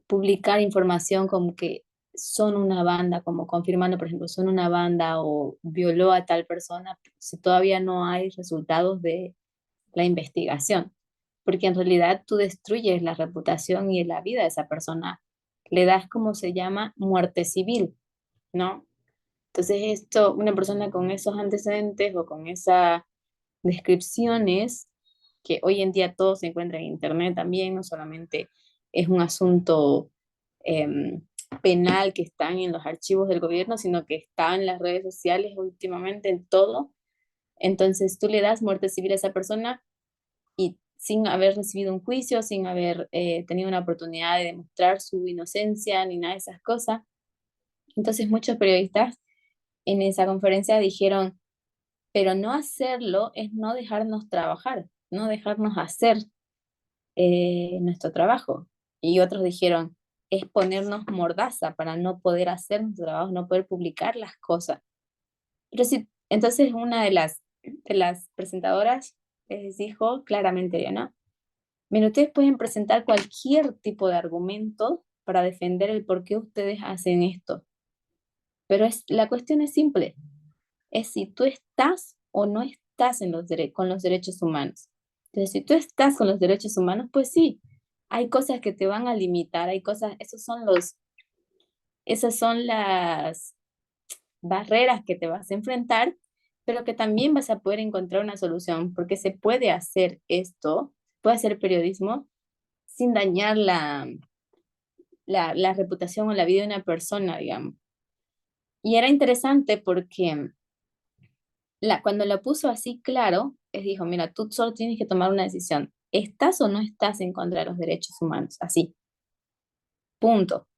publicar información como que son una banda, como confirmando, por ejemplo, son una banda o violó a tal persona, si todavía no hay resultados de la investigación, porque en realidad tú destruyes la reputación y la vida de esa persona, le das como se llama muerte civil, ¿no? Entonces esto, una persona con esos antecedentes o con esas descripciones, que hoy en día todo se encuentra en internet también, no solamente es un asunto eh, penal que están en los archivos del gobierno, sino que está en las redes sociales últimamente, en todo. Entonces tú le das muerte civil a esa persona y sin haber recibido un juicio, sin haber tenido una oportunidad de demostrar su inocencia ni nada de esas cosas. Entonces muchos periodistas en esa conferencia dijeron, pero no hacerlo es no dejarnos trabajar, no dejarnos hacer nuestro trabajo. Y otros dijeron, es ponernos mordaza para no poder hacer nuestro trabajo, no poder publicar las cosas. Pero sí, entonces una de las presentadoras les dijo claramente, ya no, miren, ustedes pueden presentar cualquier tipo de argumento para defender el por qué ustedes hacen esto, pero la cuestión es simple, es si tú estás o no estás con los derechos humanos. Entonces, si tú estás con los derechos humanos, pues sí, hay cosas que te van a limitar, hay cosas, esas son las barreras que te vas a enfrentar, pero que también vas a poder encontrar una solución, porque se puede hacer esto, puede hacer periodismo sin dañar la reputación o la vida de una persona, digamos. Y era interesante porque cuando lo puso así claro, es dijo, mira, tú solo tienes que tomar una decisión. ¿Estás o no estás en contra de los derechos humanos? Así, punto.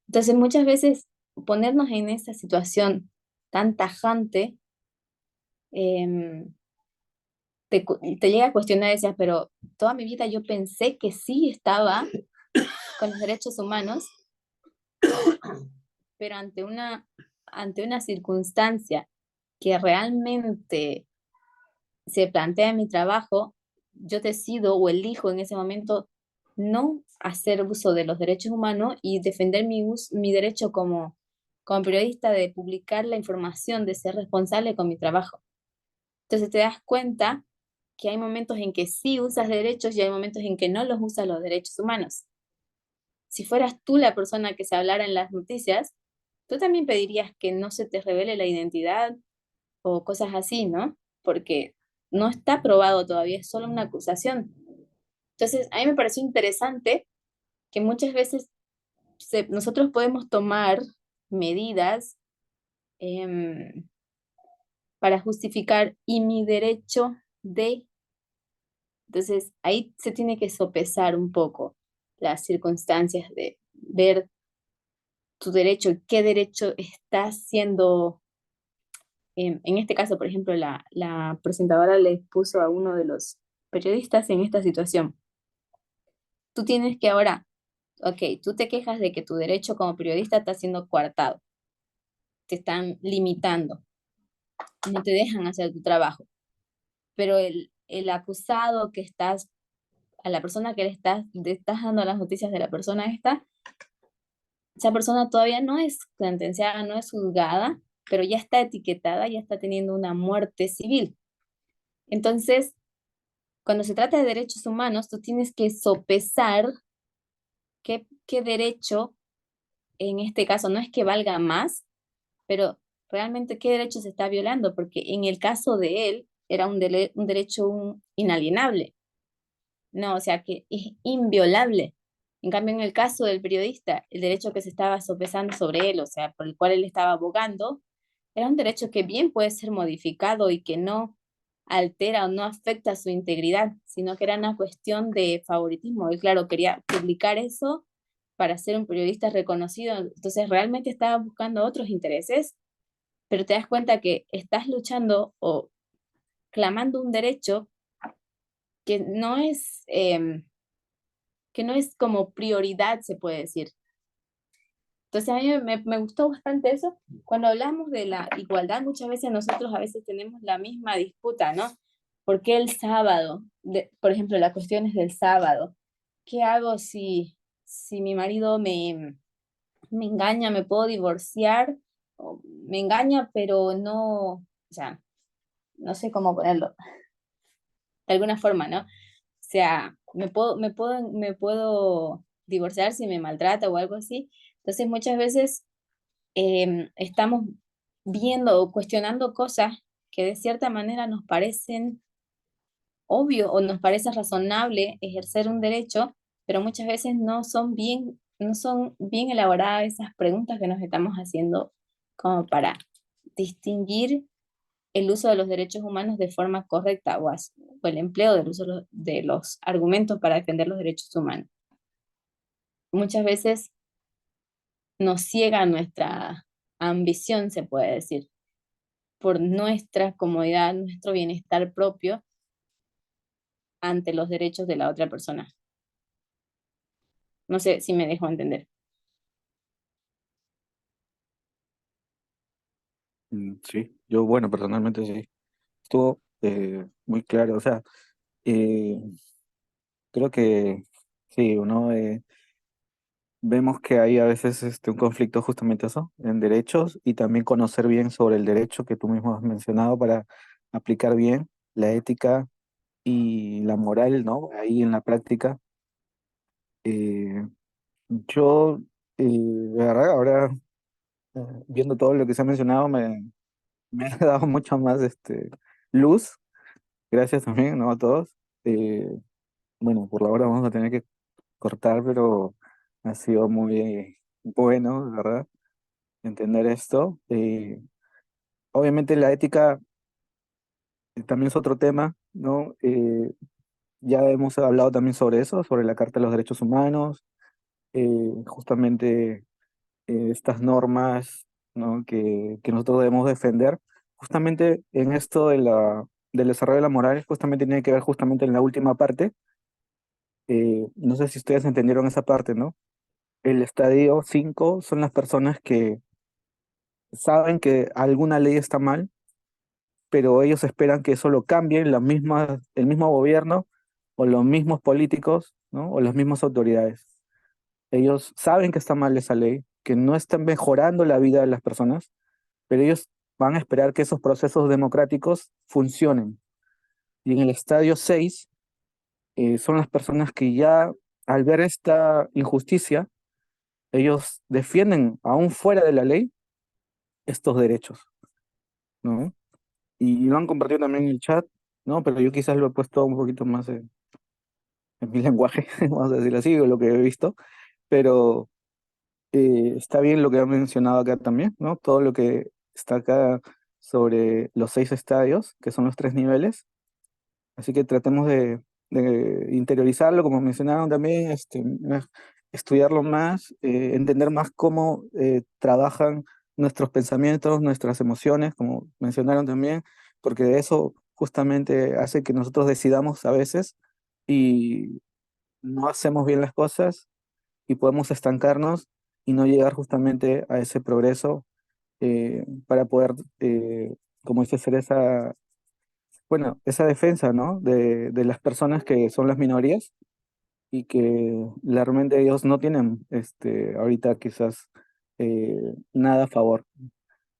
Entonces, muchas veces ponernos en esa situación tan tajante em, te llega a cuestionar, decías, pero toda mi vida yo pensé que sí estaba con los derechos humanos, pero ante una circunstancia que realmente se plantea en mi trabajo, yo decido o elijo en ese momento no hacer uso de los derechos humanos y defender mi derecho como periodista de publicar la información, de ser responsable con mi trabajo. Entonces te das cuenta que hay momentos en que sí usas derechos y hay momentos en que no los usas los derechos humanos. Si fueras tú la persona que se hablara en las noticias, tú también pedirías que no se te revele la identidad o cosas así, ¿no? Porque no está probado todavía, es solo una acusación. Entonces, a mí me pareció interesante que muchas veces nosotros podemos tomar medidas para justificar y mi derecho de... Entonces, ahí se tiene que sopesar un poco las circunstancias de ver tu derecho, qué derecho está siendo, en este caso, por ejemplo, la presentadora le puso a uno de los periodistas en esta situación. Tú tienes que ahora, ok, tú te quejas de que tu derecho como periodista está siendo coartado, te están limitando, no te dejan hacer tu trabajo, pero el acusado que estás, a la persona que le estás dando las noticias de la persona esta, esa persona todavía no es sentenciada, no es juzgada, pero ya está etiquetada, ya está teniendo una muerte civil. Entonces, cuando se trata de derechos humanos, tú tienes que sopesar qué derecho, en este caso, no es que valga más, pero realmente qué derecho se está violando, porque en el caso de él era un derecho inalienable, no, o sea que es inviolable. En cambio, en el caso del periodista, el derecho que se estaba sopesando sobre él, o sea, por el cual él estaba abogando, era un derecho que bien puede ser modificado y que no altera o no afecta su integridad, sino que era una cuestión de favoritismo. Él, claro, quería publicar eso para ser un periodista reconocido, entonces realmente estaba buscando otros intereses, pero te das cuenta que estás luchando o clamando un derecho que que no es como prioridad, se puede decir. Entonces a mí me gustó bastante eso. Cuando hablamos de la igualdad, muchas veces nosotros a veces tenemos la misma disputa, ¿no? ¿Por qué el sábado? Por ejemplo, las cuestiones del sábado. ¿Qué hago si mi marido me engaña, me puedo divorciar? O me engaña, pero no, o sea, no sé cómo ponerlo, de alguna forma, ¿no? O sea, me puedo divorciar si me maltrata o algo así. Entonces, muchas veces estamos viendo o cuestionando cosas que de cierta manera nos parecen obvio o nos parece razonable ejercer un derecho, pero muchas veces no son bien elaboradas esas preguntas que nos estamos haciendo como para distinguir el uso de los derechos humanos de forma correcta o el empleo del uso de los argumentos para defender los derechos humanos. Muchas veces nos ciega nuestra ambición, se puede decir, por nuestra comodidad, nuestro bienestar propio ante los derechos de la otra persona. No sé si me dejo entender. Sí, yo, bueno, personalmente sí. Estuvo muy claro, o sea, eh, creo que sí, ¿no? Vemos que hay a veces un conflicto justamente eso, en derechos y también conocer bien sobre el derecho que tú mismo has mencionado para aplicar bien la ética y la moral, ¿no? Ahí en la práctica. Eh, yo, la verdad, ahora viendo todo lo que se ha mencionado, me ha dado mucho más luz. Gracias también, ¿no? A todos. Eh, bueno, por la hora vamos a tener que cortar, pero ha sido muy bueno, la ¿verdad? Entender esto. Obviamente la ética también es otro tema, ¿no? Ya hemos hablado también sobre eso, sobre la Carta de los Derechos Humanos, justamente estas normas, ¿no? que nosotros debemos defender. Justamente en esto del desarrollo de la moral, justamente tiene que ver justamente en la última parte. No sé si ustedes entendieron esa parte, ¿no? El estadio 5 son las personas que saben que alguna ley está mal, pero ellos esperan que eso lo cambien el mismo gobierno o los mismos políticos ¿no? O las mismas autoridades. Ellos saben que está mal esa ley, que no están mejorando la vida de las personas, pero ellos van a esperar que esos procesos democráticos funcionen. Y en el estadio 6 son las personas que ya al ver esta injusticia, ellos defienden, aún fuera de la ley, estos derechos, ¿no? Y lo han compartido también en el chat, ¿no? Pero yo quizás lo he puesto un poquito más en mi lenguaje, vamos a decirlo así, o lo que he visto, pero está bien lo que ha mencionado acá también, ¿no? Todo lo que está acá sobre los 6 estadios, que son los 3 niveles, así que tratemos de interiorizarlo, como mencionaron también, estudiarlo más, entender más cómo trabajan nuestros pensamientos, nuestras emociones, como mencionaron también, porque eso justamente hace que nosotros decidamos a veces y no hacemos bien las cosas y podemos estancarnos y no llegar justamente a ese progreso para poder, como dice, hacer esa, bueno, esa defensa, ¿no? De las personas que son las minorías y que realmente ellos no tienen ahorita quizás nada a favor.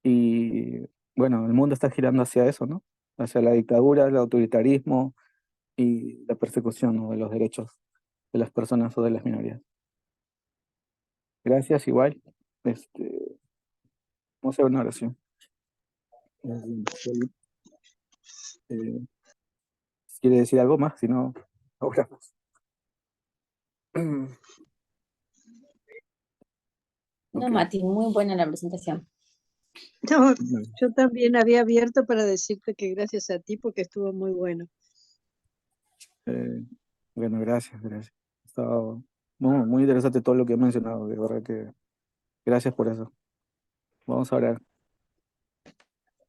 Y bueno, el mundo está girando hacia eso, ¿no? Hacia la dictadura, el autoritarismo y la persecución, ¿no? De los derechos de las personas o de las minorías. Gracias, igual. Vamos a hacer una oración. Eh, ¿Quiere decir algo más? Si no, oramos. No, Ok. Mati, muy buena la presentación. No, yo también había abierto para decirte que gracias a ti porque estuvo muy bueno. Bueno, gracias, gracias. Ha estado muy interesante todo lo que he mencionado, de verdad que gracias por eso. Vamos a orar.